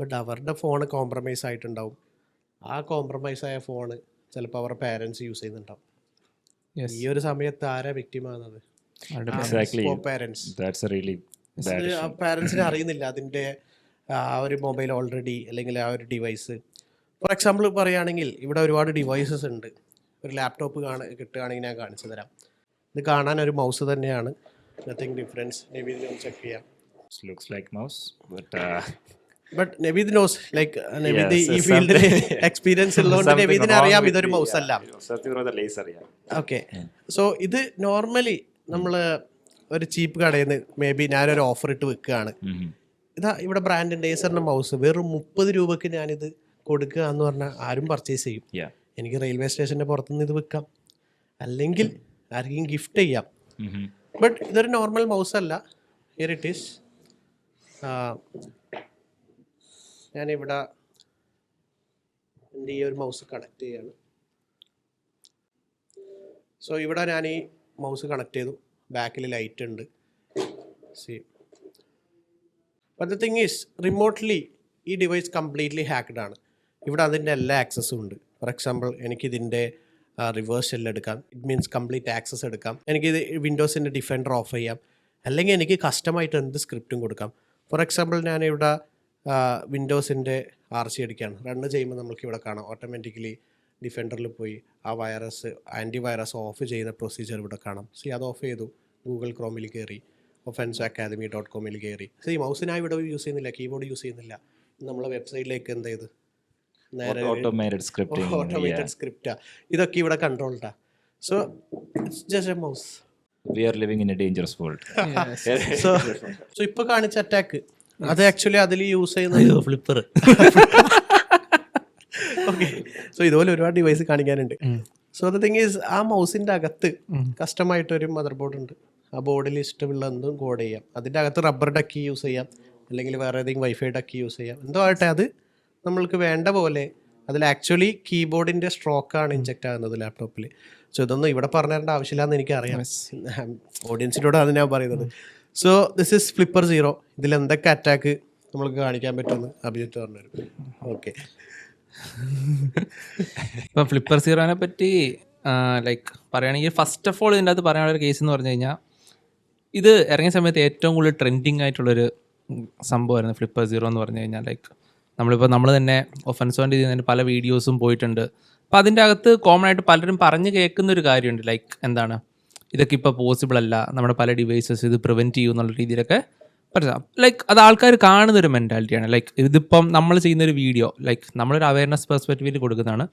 ബട്ട് അവരുടെ ഫോണ് കോംപ്രമൈസ് ആയിട്ടുണ്ടാവും. ആ കോംപ്രമൈസ് ആയ ഫോണ് ചിലപ്പോൾ അവരുടെ പേരൻസ് യൂസ് ചെയ്യുന്നുണ്ടാവും. ഈ ഒരു സമയത്ത് ആരാ വിക്ടിമാകുന്നത്? പാരൻസിന് അറിയുന്നില്ല അതിൻ്റെ ആ ഒരു മൊബൈൽ ഓൾറെഡി അല്ലെങ്കിൽ ആ ഒരു ഡിവൈസ്. ഫോർ എക്സാമ്പിൾ പറയുകയാണെങ്കിൽ ഇവിടെ ഒരുപാട് ഡിവൈസസ് ഉണ്ട്. ഒരു ലാപ്ടോപ്പ് കിട്ടുകയാണെങ്കിൽ ഞാൻ കാണിച്ചു തരാം. ഇത് കാണാൻ ഒരു മൗസ് തന്നെയാണ്, നത്തിങ് ഡിഫറൻസ്. നബീദിനെ ഒന്ന് ചെക്ക് ചെയ്യാം. Looks like mouse, but Nabeed knows, like Nabeed ഈ ഫീൽഡിൽ എക്സ്പീരിയൻസ് ഉള്ളതുകൊണ്ട് നബീദിനെ അറിയാം ഇതൊരു മൗസ് അല്ല. ഓക്കെ. സോ ഇത് നോർമലി നമ്മൾ ഒരു ചീപ്പ് കടയിൽ നിന്ന് മേ ബി ഞാനൊരു ഓഫർ ഇട്ട് വെക്കുകയാണ്. ഇതാ ഇവിടെ ബ്രാൻഡിൻ്റെ ഏസറിൻ്റെ മൗസ് വെറും 30 രൂപയ്ക്ക് ഞാനിത് കൊടുക്കുക എന്ന് പറഞ്ഞാൽ ആരും പർച്ചേസ് ചെയ്യും. എനിക്ക് റെയിൽവേ സ്റ്റേഷൻ്റെ പുറത്തുനിന്ന് ഇത് വെക്കാം, അല്ലെങ്കിൽ ആർക്കെങ്കിലും ഗിഫ്റ്റ് ചെയ്യാം. ബട്ട് ഇതൊരു നോർമൽ മൗസ് അല്ല. Here it is. ഞാനിവിടെ എൻ്റെ ഈ ഒരു മൗസ് കണക്ട് ചെയ്യാണ്. സോ ഇവിടെ ഞാൻ ഈ മൗസ് കണക്ട് ചെയ്തു, ബാക്കിൽ ലൈറ്റ് ഉണ്ട്. C but the thing is remotely ഈ ഡിവൈസ് കംപ്ലീറ്റ്ലി ഹാക്ക്ഡ് ആണ്. ഇവിടെ അതിൻ്റെ എല്ലാ ആക്സസും ഉണ്ട്. ഫോർ എക്സാമ്പിൾ എനിക്കിതിൻ്റെ റിവേഴ്സ് ഷെൽ എടുക്കാം, ഇറ്റ് മീൻസ് കംപ്ലീറ്റ് ആക്സസ് എടുക്കാം. എനിക്കിത് വിൻഡോസിൻ്റെ ഡിഫൻഡർ ഓഫ് ചെയ്യാം, അല്ലെങ്കിൽ എനിക്ക് കസ്റ്റമായിട്ട് എന്ത് സ്ക്രിപ്റ്റും കൊടുക്കാം. ഫോർ എക്സാമ്പിൾ ഞാനിവിടെ വിൻഡോസിൻ്റെ RC അടിക്കുകയാണ്, റണ്ണ് ചെയ്യുമ്പോൾ നമുക്ക് ഇവിടെ കാണാം ഓട്ടോമാറ്റിക്കലി ഡിഫൻഡറിൽ പോയി ആ ആൻറ്റിവൈറസ് ഓഫ് ചെയ്യുന്ന പ്രൊസീജിയർ ഇവിടെ കാണാം. അത് ഓഫ് ചെയ്തു, ഗൂഗിൾ ക്രോമിൽ കയറി offenseacademy.com കയറി. മൗസ് ഞാൻ ഇവിടെ യൂസ് ചെയ്യുന്നില്ല, കീബോർഡ് യൂസ് ചെയ്യുന്നില്ല. നമ്മളെ വെബ്സൈറ്റിലേക്ക് എന്ത് ചെയ്ത് നേരെ ഓട്ടോമേറ്റഡ് സ്ക്രിപ്റ്റാ, ഇതൊക്കെ ഇവിടെ കൺട്രോൾഡാ. So it's just a mouse. We are living in a dangerous world. So ഇപ്പോൾ കാണിച്ച അറ്റാക്ക് അത് ആക്ച്വലി അതിൽ യൂസ് ചെയ്യുന്നത് ഫ്ലിപ്പർ. ഓക്കെ, സോ ഇതുപോലെ ഒരുപാട് ഡിവൈസ് കാണിക്കാനുണ്ട്. സോ ദ തിങ് ഈസ്, ആ മൗസിൻ്റെ അകത്ത് കസ്റ്റമായിട്ടൊരു മദർ ബോർഡ് ഉണ്ട്. ആ ബോർഡിൽ ഇഷ്ടമുള്ള എന്തും കോഡ് ചെയ്യാം. അതിൻ്റെ അകത്ത് റബ്ബർ ഡക്കി യൂസ് ചെയ്യാം, അല്ലെങ്കിൽ വേറെ ഏതെങ്കിലും വൈഫൈ ഡക്കി യൂസ് ചെയ്യാം. എന്തോ ആകട്ടെ, അത് നമ്മൾക്ക് വേണ്ട പോലെ അതിൽ ആക്ച്വലി കീബോർഡിൻ്റെ സ്ട്രോക്കാണ് ഇൻജെക്റ്റ് ആകുന്നത് ലാപ്ടോപ്പിൽ. സോ ഇതൊന്നും ഇവിടെ പറഞ്ഞു തരേണ്ട ആവശ്യമില്ലാന്ന് എനിക്കറിയാം, ഓഡിയൻസിനോടാണ് ഞാൻ പറയുന്നത്. So this is flipper 0. ഇതിൽ എന്തൊക്കെ അറ്റാക്ക് നമ്മൾക്ക് കാണിക്കാൻ പറ്റുമെന്ന് അഭിജിത്ത് പറഞ്ഞുതരും. ഓക്കെ, ഇപ്പം ഫ്ലിപ്പർ 0നെ പറ്റി ലൈക്ക് പറയുകയാണെങ്കിൽ ഫസ്റ്റ് ഓഫ് ഓൾ ഇതിൻ്റെ അകത്ത് പറയാനുള്ള ഒരു കേസ് എന്ന് പറഞ്ഞു കഴിഞ്ഞാൽ, ഇത് ഇറങ്ങിയ സമയത്ത് ഏറ്റവും കൂടുതൽ ട്രെൻഡിങ് ആയിട്ടുള്ളൊരു സംഭവമായിരുന്നു ഫ്ലിപ്പർ 0 എന്ന് പറഞ്ഞു കഴിഞ്ഞാൽ. ലൈക്ക് നമ്മൾ തന്നെ ഒഫൻസോൻ്റെ ഇതിൽ നിന്ന് പല വീഡിയോസും പോയിട്ടുണ്ട്. അപ്പോൾ അതിൻ്റെ അകത്ത് കോമൺ ആയിട്ട് പലരും പറഞ്ഞ് കേൾക്കുന്ന ഒരു കാര്യമുണ്ട്, ലൈക്ക് എന്താണ് ഇതൊക്കെ ഇപ്പോൾ പോസിബിൾ അല്ല, നമ്മുടെ പല ഡിവൈസസ് ഇത് പ്രിവെൻറ്റ് ചെയ്യും എന്നുള്ള രീതിയിലൊക്കെ പറയാം. ലൈക്ക് അത് ആൾക്കാർ കാണുന്നൊരു മെൻറ്റാലിറ്റിയാണ്. ലൈക്ക് ഇതിപ്പം നമ്മൾ ചെയ്യുന്നൊരു വീഡിയോ ലൈക്ക് നമ്മളൊരു അവയർനെസ് പെർസ്പെക്റ്റീവിൽ കൊടുക്കുന്നതാണ്.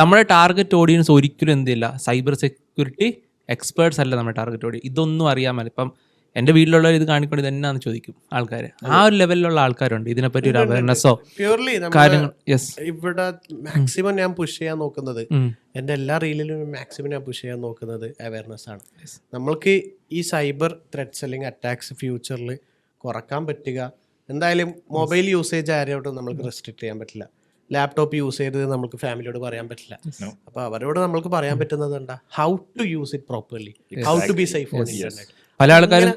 നമ്മുടെ ടാർഗറ്റ് ഓഡിയൻസ് ഒരിക്കലും എന്തില്ല, സൈബർ സെക്യൂരിറ്റി എക്സ്പേർട്സ് അല്ല നമ്മുടെ ടാർഗറ്റ് ഓഡിയൻസ്. ഇതൊന്നും അറിയാമല്ലോ. ഇപ്പം എൻ്റെ വീട്ടിലുള്ളവർ ഇത് കാണിക്കൊണ്ട് ഇത് എന്നാന്ന് ചോദിക്കും ആൾക്കാർ. ആ ഒരു ലെവലിലുള്ള ആൾക്കാരുണ്ട് ഇതിനെപ്പറ്റി ഒരു അവയർനെസ്സോ പ്യൂർലി കാര്യങ്ങൾ. യെസ്, ഇവിടെ മാക്സിമം ഞാൻ പുഷ് ചെയ്യാൻ നോക്കുന്നത്, എൻ്റെ എല്ലാ റീലിലും മാക്സിമം ഞാൻ പുഷ് ചെയ്യാൻ നോക്കുന്നത് അവയർനെസ് ആണ്. നമ്മൾക്ക് ഈ സൈബർ ത്രെറ്റ്സ് അല്ലെങ്കിൽ അറ്റാക്സ് ഫ്യൂച്ചറിൽ കുറക്കാൻ പറ്റുക. എന്തായാലും മൊബൈൽ യൂസേജ് ആരോടും നമ്മൾക്ക് റെസ്ട്രിക്ട് ചെയ്യാൻ പറ്റില്ല. ലാപ്ടോപ്പ് യൂസ് ചെയ്തത് നമുക്ക് ഫാമിലിയോട് പറയാൻ പറ്റില്ല. അപ്പോൾ അവരോട് നമ്മൾക്ക് പറയാൻ പറ്റുന്നത് എന്താ, how to use it properly, how to be safe on internet. പല ആൾക്കാരും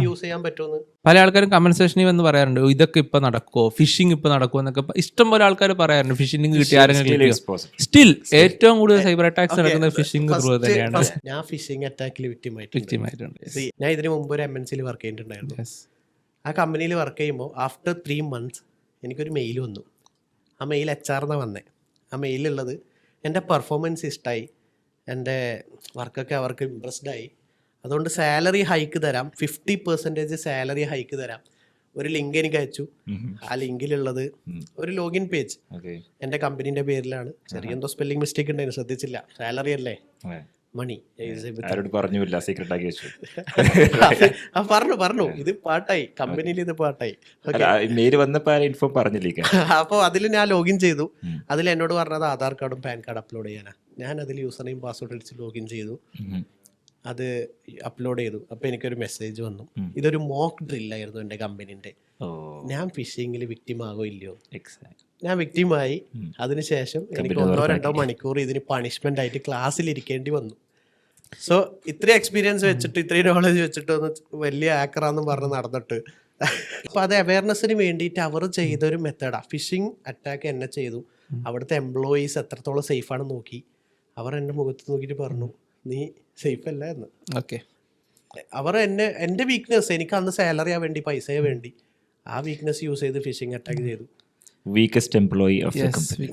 യൂസ് ചെയ്യാൻ പറ്റുമെന്ന് പല ആൾക്കാരും കമന്റ് സെക്ഷനിൽ വന്ന് പറയാറുണ്ട്, ഇതൊക്കെ ഇപ്പൊ നടക്കുമോ, ഫിഷിംഗ് ഇപ്പൊ നടക്കുമോ എന്നൊക്കെ ഇഷ്ടം പോലെ ആൾക്കാർ പറയാറുണ്ട്. ഫിഷിംഗ് കിട്ടി ആരെങ്കിലും സ്റ്റിൽ ഏറ്റവും കൂടുതൽ സൈബർ അറ്റാക്സ് നടക്കുന്നത് ഫിഷിംഗ് ത്രൂ തന്നെയാണ്. ഞാൻ ഫിഷിംഗ് അറ്റാക്കിൽ വിക്ടിമായിട്ടുണ്ട്. ഞാൻ ഇതിന് മുമ്പ് ഒരു MNCയിൽ വർക്ക് ചെയ്തിട്ടുണ്ടായിരുന്നു. ആ കമ്പനിയിൽ വർക്ക് ചെയ്യുമ്പോൾ ആഫ്റ്റർ 3 months എനിക്കൊരു മെയിൽ വന്നു. ആ മെയിൽ HR എന്നാണ് വന്നേ. ആ മെയിലുള്ളത് എൻ്റെ പെർഫോമൻസ് ഇഷ്ടമായി, എൻ്റെ വർക്കൊക്കെ അവർക്ക് ഇമ്പ്രസ്ഡ് ആയി, അതുകൊണ്ട് സാലറി ഹൈക്ക് തരാം, 50% സാലറി ഹൈക്ക് തരാം. ഒരു ലിങ്ക് എനിക്ക് അയച്ചു. ആ ലിങ്കിലുള്ളത് ഒരു ലോഗിൻ പേജ് എൻ്റെ കമ്പനീൻ്റെ പേരിലാണ്. ചെറിയ എന്തോ സ്പെല്ലിംഗ് മിസ്റ്റേക്ക് ഉണ്ടായിരുന്നു, ശ്രദ്ധിച്ചില്ല. സാലറി അല്ലേ, മണി പറഞ്ഞു ഇത് പാട്ടായി, കമ്പനിയിൽ ഇത് പാട്ടായി. അപ്പോൾ അതിൽ ഞാൻ ലോഗിൻ ചെയ്തു. അതിൽ എന്നോട് പറഞ്ഞത് ആധാർ കാർഡും പാൻ കാർഡ് അപ്ലോഡ് ചെയ്യാനാ. ഞാൻ അതിൽ യൂസർ നെയിം പാസ്വേഡ് അടിച്ച് ലോഗിൻ ചെയ്തു, അത് അപ്ലോഡ് ചെയ്തു. അപ്പോൾ എനിക്കൊരു മെസ്സേജ് വന്നു, ഇതൊരു മോക്ക് ഡ്രില്ലായിരുന്നു എൻ്റെ കമ്പനീൻ്റെ. ഞാൻ ഫിഷിങ്ങിൽ വിക്ടിം ആകോ ഇല്ലയോ? ഞാൻ വിക്ടിമായി. അതിനുശേഷം എനിക്ക് 1-2 മണിക്കൂർ ഇതിന് പണിഷ്മെൻ്റ് ആയിട്ട് ക്ലാസ്സിൽ ഇരിക്കേണ്ടി വന്നു. സോ ഇത്രയും എക്സ്പീരിയൻസ് വെച്ചിട്ട്, ഇത്രയും നോളജ് വെച്ചിട്ട് ഒന്ന് വലിയ ആക്കറാന്നും പറഞ്ഞ് നടന്നിട്ട്, അപ്പോൾ അത് അവയർനെസ്സിന് വേണ്ടിയിട്ട് അവർ ചെയ്തൊരു മെത്തേഡാണ്. ഫിഷിംഗ് അറ്റാക്ക് എന്നെ ചെയ്തു. അവിടുത്തെ എംപ്ലോയീസ് എത്രത്തോളം സേഫാണെന്ന് നോക്കി. അവർ എൻ്റെ മുഖത്ത് നോക്കിയിട്ട് പറഞ്ഞു, നീ സേഫ് അല്ല എന്ന്. ഓക്കെ, അവർ എൻ്റെ വീക്ക്നെസ്, എനിക്ക് അന്ന് സാലറിയാ വേണ്ടി, പൈസയെ വേണ്ടി, ആ വീക്ക്നെസ് യൂസ് ചെയ്ത് ഫിഷിംഗ് അറ്റാക്ക് ചെയ്തു. Weakest employee of the company.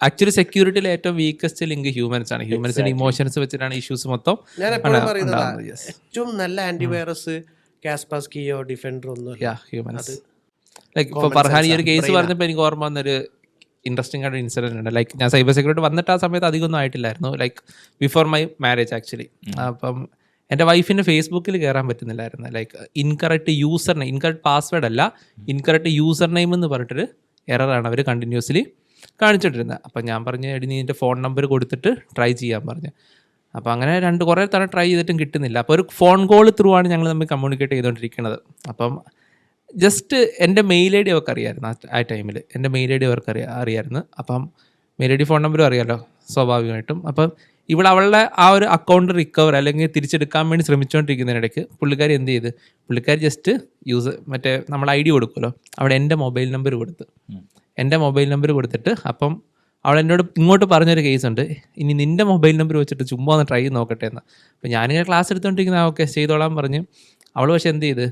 Actually സെക്യൂരിറ്റിയിൽ ഏറ്റവും വീക്കസ്റ്റ് ലിങ്ക് ഹ്യൂമൻസ് ആണ്. ഹ്യൂമൻസിന്റെ ഇമോഷൻസ് വെച്ചിട്ടാണ് ഇഷ്യൂസ് മൊത്തം. ഞാൻ എപ്പോഴും പറയുന്നത് ഏറ്റവും നല്ല ആന്റിവൈറസ് കാസ്പർസ്കിയോ ഡിഫൻഡർ ഒന്നുമില്ല, ഹ്യൂമൻസ്. ലൈക്ക് ഇപ്പോൾ ഫർഹാൻ ഈ ഒരു കേസ് പറഞ്ഞപ്പോൾ എനിക്ക് ഓർമ്മ വന്നൊരു ഇൻട്രസ്റ്റിംഗ് ആയിട്ട് ഇൻസിഡൻറ്റ് ഉണ്ട്. ലൈക്ക് ഞാൻ സൈബർ സെക്യൂരിറ്റി വന്നിട്ട് ആ സമയത്ത് അധികമൊന്നും ആയിട്ടില്ലായിരുന്നു, like before my marriage actually. അപ്പം എൻ്റെ വൈഫിൻ്റെ ഫേസ്ബുക്കിൽ കയറാൻ പറ്റുന്നില്ലായിരുന്നു. Like incorrect user name, incorrect password അല്ല, ഇൻകറക്റ്റ് യൂസർ നെയിം എന്ന് പറഞ്ഞിട്ടൊരു എററാണ് അവർ കണ്ടിന്യൂസ്ലി കാണിച്ചിട്ടിരുന്നത്. അപ്പം ഞാൻ പറഞ്ഞു, എടി നീ എൻ്റെ ഫോൺ നമ്പർ കൊടുത്തിട്ട് ട്രൈ ചെയ്യാൻ പറഞ്ഞു. അപ്പോൾ അങ്ങനെ കുറേ തവണ ട്രൈ ചെയ്തിട്ടും കിട്ടുന്നില്ല. അപ്പോൾ ഒരു ഫോൺ കോൾ ത്രൂ ആണ് ഞങ്ങൾ തമ്മിൽ കമ്മ്യൂണിക്കേറ്റ് ചെയ്തുകൊണ്ടിരിക്കുന്നത്. അപ്പം ജസ്റ്റ് എൻ്റെ മെയിൽ ഐ ഡി അവർക്ക് അറിയാമായിരുന്നു. ആ ടൈമിൽ എൻ്റെ മെയിൽ ഐ ഡി അവർക്ക് അറിയാമായിരുന്നു. അപ്പം മെയിൽ ഐ ഡി ഫോൺ നമ്പറും അറിയാമല്ലോ സ്വാഭാവികമായിട്ടും. അപ്പം ഇവിടെ അവളുടെ ആ ഒരു അക്കൗണ്ട് റിക്കവർ അല്ലെങ്കിൽ തിരിച്ചെടുക്കാൻ വേണ്ടി ശ്രമിച്ചുകൊണ്ടിരിക്കുന്നതിനിടയ്ക്ക് പുള്ളിക്കാരി എന്ത് ചെയ്ത്, പുള്ളിക്കാരി ജസ്റ്റ് മറ്റേ നമ്മൾ ID കൊടുക്കുമല്ലോ, അവിടെ എൻ്റെ മൊബൈൽ നമ്പർ കൊടുത്ത്, എൻ്റെ മൊബൈൽ നമ്പർ കൊടുത്തിട്ട് അപ്പം അവൾ എന്നോട് ഇങ്ങോട്ട് പറഞ്ഞൊരു കേസ് ഉണ്ട്, ഇനി നിൻ്റെ മൊബൈൽ നമ്പർ വെച്ചിട്ട് ചുമ്മാ ഒന്ന് ട്രൈ ചെയ്ത് നോക്കട്ടെ എന്ന്. അപ്പോൾ ഞാനിങ്ങനെ ക്ലാസ് എടുത്തുകൊണ്ടിരിക്കുന്ന ഓക്കെ ചെയ്തോളാൻ പറഞ്ഞ്. അവൾ പക്ഷേ എന്ത് ചെയ്ത്,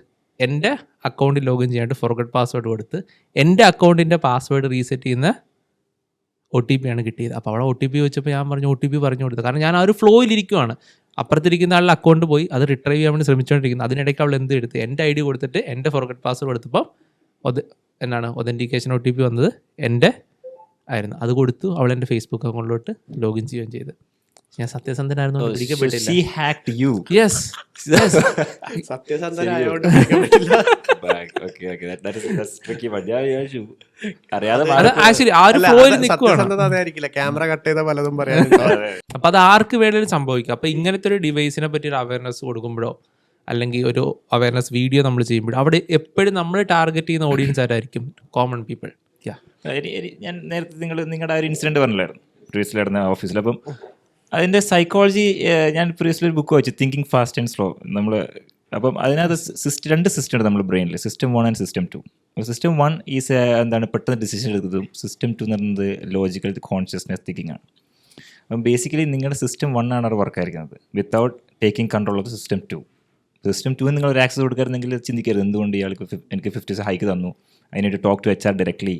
എൻ്റെ അക്കൗണ്ടിൽ ലോഗിൻ ചെയ്യാനായിട്ട് ഫോർഗട്ട് പാസ്വേഡ് കൊടുത്ത് എൻ്റെ അക്കൗണ്ടിൻ്റെ പാസ്വേഡ് റീസെറ്റ് ചെയ്യുന്ന OTP ആണ് കിട്ടിയത്. അപ്പോൾ അവളെ OTP വെച്ചപ്പോൾ ഞാൻ പറഞ്ഞു OTP പറഞ്ഞു കൊടുത്തു. കാരണം ഞാൻ ആ ഒരു ഫ്ലോയിലിരിക്കുവാണ്. അപ്പുറത്തിരിക്കുന്ന ആളുടെ അക്കൗണ്ട് പോയി അത് റിട്രൈവ് ചെയ്യാൻ വേണ്ടി ശ്രമിച്ചുകൊണ്ടിരിക്കുന്നത്. അതിനിടയ്ക്ക് അവൾ എന്ത് എടുത്ത്, എൻ്റെ ID കൊടുത്തിട്ട് എൻ്റെ ഫോർഗട്ട് പാസ്വേഡ് കൊടുത്തപ്പോൾ ഒതൻറ്റിക്കേഷൻ OTP വന്നത് എൻ്റെ ആയിരുന്നു. അത് കൊടുത്തു അവൾ എൻ്റെ ഫേസ്ബുക്ക് അക്കൗണ്ടിലോട്ട് ലോഗിൻ ചെയ്യുകയും ചെയ്ത്. ഞാൻ സത്യസന്ധനായിരുന്നു, പിടിക്കപ്പെട്ടില്ല. She hacked you. Yes. സത്യസന്ധനായോണ്ട് Okay. That's tricky, but yeah. അറിയാതെ അത് ആക്ച്വലി ആ ഒരു ഫ്ലോയിൽ നിൽക്കുവാണ്. സത്യസന്ധത അതായിരിക്കില്ല, ക്യാമറ കട്ട് ചെയ്ത പലതും പറയാൻ. അപ്പം അത് ആർക്ക് വേണമെങ്കിലും സംഭവിക്കും. അപ്പം ഇങ്ങനത്തെ ഒരു ഡിവൈസിനെ പറ്റി ഒരു അവയർനെസ് കൊടുക്കുമ്പോഴോ അല്ലെങ്കിൽ ഒരു അവയർനെസ് വീഡിയോ നമ്മൾ ചെയ്യുമ്പോഴോ അവിടെ എപ്പോഴും നമ്മൾ ടാർഗറ്റ് ചെയ്യുന്ന ഓഡിയൻസ് ആരായിരിക്കും? Common people. ഞാൻ നേരത്തെ നിങ്ങളുടെ ആ ഒരു ഇൻസിഡൻറ്റ് പറഞ്ഞില്ലായിരുന്നു പ്രീവിയസ്ലി നടന്ന ഓഫീസിൽ. അപ്പം അതിൻ്റെ സൈക്കോളജി ഞാൻ പ്രീവിയസ്ലി ഒരു ബുക്ക് വായിച്ചു, തിങ്കിങ് ഫാസ്റ്റ് ആൻഡ് സ്ലോ. നമ്മൾ അപ്പം അതിനകത്ത് രണ്ട് സിസ്റ്റം ഉണ്ട് നമ്മുടെ ബ്രെയിനിൽ, System 1 and System 2. System 1 is എന്താണ് പെട്ടെന്ന് ഡിസിഷൻ എടുക്കുന്നതും System 2 എന്ന് പറയുന്നത് ലോജിക്കൽ കോൺഷ്യസ്നെസ് തിങ്കിങ് ആണ്. അപ്പം ബേസിക്കലി നിങ്ങളുടെ System 1 ആണ് അവിടെ വർക്കായിരിക്കുന്നത് without taking control of System 2. System 2 നിങ്ങൾ ഒരു ആക്സസ് കൊടുക്കരുതെങ്കിൽ ചിന്തിക്കരുത് എന്തുകൊണ്ട് ഇയാൾക്ക് എനിക്ക് 50 ഹൈക്ക് തന്നു, I need to talk to HR directly.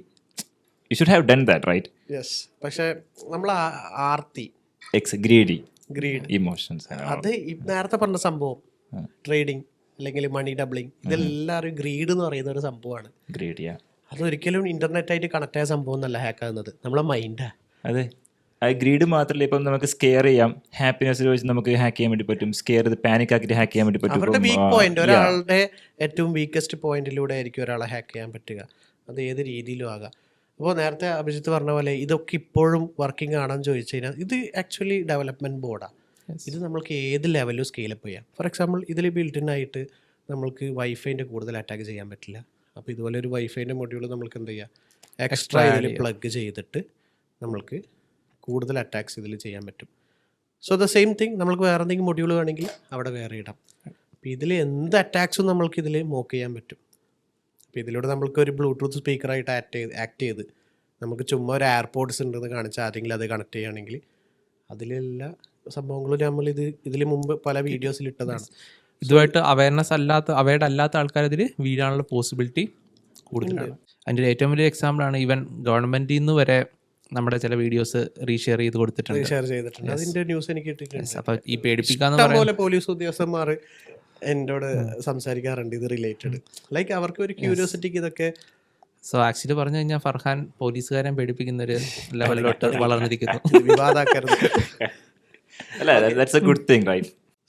You should have done that, right? Yes. പക്ഷേ നമ്മൾ ആർത്തി, greedy emotions, അത് നേരത്തെ പറഞ്ഞ സംഭവം ട്രേഡിങ് അല്ലെങ്കിൽ മണി ഡബ്ലിങ്, ഇതെല്ലാവരും ഗ്രീഡ് എന്ന് പറയുന്ന ഒരു സംഭവമാണ്. അതൊരിക്കലും ഇന്റർനെറ്റ് ആയിട്ട് കണക്ട് ആയ സംഭവം എന്നല്ല ഹാക്ക് ആകുന്നത്, നമ്മളെ മൈൻഡാ. അതെ, ആ ഗ്രീഡ് മാത്രമല്ല, ഇപ്പം നമുക്ക് സ്കെയർ ചെയ്യാം, ഹാപ്പിനെസ് വെച്ച് നമുക്ക് ഹാക്ക് ചെയ്യാൻ വേണ്ടി പറ്റും, സ്കെയർ ചെയ്ത് പാനിക് ആക്കിയിട്ട് ഹാക്ക് ചെയ്യാൻ വേണ്ടി പറ്റും. അവരുടെ വീക്ക് പോയിന്റ്, ഒരാളുടെ ഏറ്റവും വീക്കസ്റ്റ് പോയിന്റിലൂടെ ആയിരിക്കും ഒരാളെ ഹാക്ക് ചെയ്യാൻ പറ്റുക. അത് ഏത് രീതിയിലും ആകാം. അപ്പോൾ നേരത്തെ അഭിജിത്ത് പറഞ്ഞ പോലെ ഇതൊക്കെ ഇപ്പോഴും വർക്കിംഗ് ആണെന്ന് ചോദിച്ചു കഴിഞ്ഞാൽ ഇത് ആക്ച്വലി ഡെവലപ്മെൻറ്റ് ബോർഡാണ്. ഇത് നമ്മൾക്ക് ഏത് ലെവലിലും സ്കെയിലപ്പ് ചെയ്യാം. ഫോർ എക്സാമ്പിൾ ഇതിൽ ബിൽഡിൻ ആയിട്ട് നമ്മൾക്ക് വൈഫൈൻ്റെ കൂടുതൽ അറ്റാക്ക് ചെയ്യാൻ പറ്റില്ല. അപ്പോൾ ഇതുപോലെ ഒരു വൈഫൈൻ്റെ മൊഡ്യൂൾ നമ്മൾക്ക് എന്ത് ചെയ്യാം, എക്സ്ട്രാ ഇതിൽ പ്ലഗ് ചെയ്തിട്ട് നമ്മൾക്ക് കൂടുതൽ അറ്റാക്സ് ഇതിൽ ചെയ്യാൻ പറ്റും. സോ ദ സെയിം തിങ് നമ്മൾക്ക് വേറെ എന്തെങ്കിലും മൊഡ്യൂൾ വേണമെങ്കിൽ അവിടെ വേറെ ഇടാം. അപ്പോൾ ഇതിൽ എന്ത് അറ്റാക്സും നമ്മൾക്ക് ഇതിൽ മോക്ക് ചെയ്യാൻ പറ്റും. അപ്പോൾ ഇതിലൂടെ നമ്മൾക്ക് ഒരു ബ്ലൂടൂത്ത് സ്പീക്കറായിട്ട് ആക്ട് ചെയ്ത് നമുക്ക് ചുമ്മാ ഒരു എയർപോർട്സ് ഉണ്ടെന്ന് കാണിച്ചാൽ ആരെങ്കിലും അത് കണക്ട് ചെയ്യുകയാണെങ്കിൽ അതിലെല്ലാ സംഭവങ്ങളും നമ്മൾ ഇതിൽ മുമ്പ് പല വീഡിയോസിൽ ഇട്ടതാണ്. ഇതുമായിട്ട് അവയർനെസ് അവയർഡ് അല്ലാത്ത ആൾക്കാർ ഇതിൽ വീഴാനുള്ള പോസിബിലിറ്റി കൂടുതലാണ്. അതിൻ്റെ ഒരു ഏറ്റവും വലിയ എക്സാമ്പിളാണ് ഈവൻ ഗവൺമെൻറ്റിൽ നിന്ന് വരെ നമ്മുടെ ചില വീഡിയോസ് റീഷെയർ ചെയ്ത് കൊടുത്തിട്ടുണ്ട്. അതിൻ്റെ ന്യൂസ് എനിക്ക് കിട്ടിയിട്ടുണ്ട്. അപ്പോൾ ഈ പേടിപ്പിക്കാന്ന് പോലെ പോലീസ് ഉദ്യോഗസ്ഥന്മാർ എന്നോട് സംസാരിക്കാറുണ്ട് ഇത് റിലേറ്റഡ്. ലൈക്ക് അവർക്ക് ഒരു ക്യൂരിയോസിറ്റിക്ക് ഇതൊക്കെ. സോ ആക്ച്വലി പറഞ്ഞു കഴിഞ്ഞാൽ ഫർഹാൻ പോലീസുകാരൻ പേടിപ്പിക്കുന്ന ഒരു ലെവലിലോട്ട് വളർന്നിരിക്കുന്നു. വിവാദാക്കരുത്.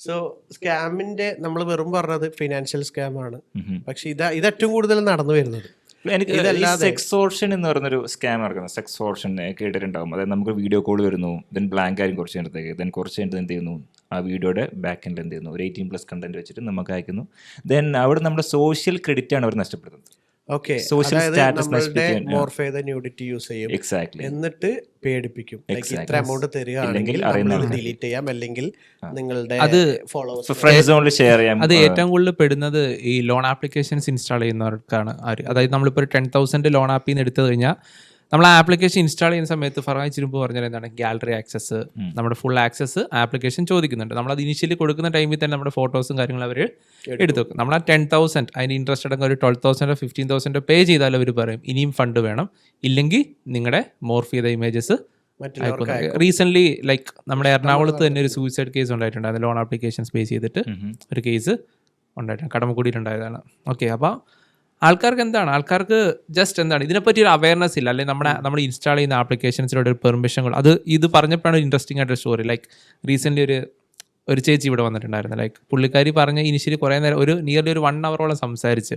സോ സ്കാമിന്റെ നമ്മൾ വെറും പറഞ്ഞത് ഫിനാൻഷ്യൽ സ്കാം ആണ്, പക്ഷെ ഇത് ഏറ്റവും കൂടുതൽ നടന്നു വരുന്നത്. എനിക്ക് സെക്സോർഷൻ എന്ന് പറയുന്നൊരു സ്കാം നടക്കുന്നത്. സെക്സോർഷൻ കേട്ടിട്ടുണ്ടാകും. അതായത് നമുക്ക് വീഡിയോ കോൾ വരുന്നു, ദെൻ ബ്ലാങ്ക് ആയിരിക്കും കുറച്ച് നേരത്തേക്ക്, ദെൻ കുറച്ച് കഴിഞ്ഞിട്ട് എന്ത് ചെയ്യുന്നു, ആ വീഡിയോയുടെ ബാക്ക് എൻഡിൽ എന്ത് ചെയ്യുന്നു, ഒരു 18+ കണ്ടന്റ് വെച്ചിട്ട് നമുക്ക് അയക്കുന്നു. ദെൻ അവിടെ നമ്മുടെ സോഷ്യൽ ക്രെഡിറ്റ് ആണ് അവർ നഷ്ടപ്പെടുത്തുന്നത്. സോഷ്യൽ സ്റ്റാറ്റസ് എന്നിട്ട് പേടിപ്പിക്കും. ഇത്ര എമൗണ്ട് തരികയാണെങ്കിൽ ഡിലീറ്റ് ചെയ്യാം, അല്ലെങ്കിൽ നിങ്ങളുടെ ഫ്രണ്ട് സോണിൽ ഷെയർ ചെയ്യാം. അത് ഏറ്റവും കൂടുതൽ പെടുന്നത് ഈ ലോൺ ആപ്ലിക്കേഷൻസ് ഇൻസ്റ്റാൾ ചെയ്യുന്നവർക്കാണ്. അതായത് നമ്മളിപ്പോൾ ഒരു 10,000 ലോൺ ആപ്പിൽ നിന്ന് എടുത്തു കഴിഞ്ഞാൽ നമ്മൾ ആ ആപ്ലിക്കേഷൻ ഇൻസ്റ്റാൾ ചെയ്യുന്ന സമയത്ത് ഫർഹാൻ ചിരുമ്പ് പറഞ്ഞാൽ എന്താണ്, ഗാലറി ആക്സസ്, നമ്മുടെ ഫുൾ ആക്സസ് ആപ്ലിക്കേഷൻ ചോദിക്കുന്നുണ്ട്. നമ്മളത് ഇനിഷ്യലി കൊടുക്കുന്ന ടൈമിൽ തന്നെ നമ്മുടെ ഫോട്ടോസും കാര്യങ്ങളും അവർ എടുത്തു വെക്കും. നമ്മൾ ആ 10,000 അതിന് ഇൻട്രസ്റ്റ് അടക്കം ഒരു 12,000 15,000 പേ ചെയ്താൽ അവർ പറയും ഇനിയും ഫണ്ട് വേണം, ഇല്ലെങ്കിൽ നിങ്ങളുടെ മോർഫ് ചെയ്ത ഇമേജസ്. റീസെൻ്റ്ലി ലൈക്ക് നമ്മുടെ എറണാകുളത്ത് തന്നെ ഒരു സൂയിസൈഡ് കേസ് ഉണ്ടായിട്ടുണ്ട്. അത് ലോൺ ആപ്ലിക്കേഷൻസ് പേ ചെയ്തിട്ട് ഒരു കേസ് ഉണ്ടായിട്ടുണ്ട്, കടമക്കുടിയിട്ടുണ്ടായതാണ്. ഓക്കെ, അപ്പോൾ ആൾക്കാർക്ക് ജസ്റ്റ് എന്താണ് ഇതിനെപ്പറ്റി ഒരു അവയർനെസ് ഇല്ല, അല്ലെങ്കിൽ നമ്മൾ ഇൻസ്റ്റാൾ ചെയ്യുന്ന ആപ്ലിക്കേഷൻസിലൂടെ ഒരു പെർമിഷനുകൾ. ഇത് പറഞ്ഞപ്പോഴാണ് ഇൻട്രസ്റ്റിംഗ് ആയിട്ടൊരു സ്റ്റോറി. ലൈക്ക് റീസെൻ്റ്ലി ഒരു ചേച്ചി ഇവിടെ വന്നിട്ടുണ്ടായിരുന്നു. ലൈക്ക് പുള്ളിക്കാരി പറഞ്ഞ ഇനിഷ്യലി കുറേ നേരം നിയർലി ഒരു 1 hour സംസാരിച്ച്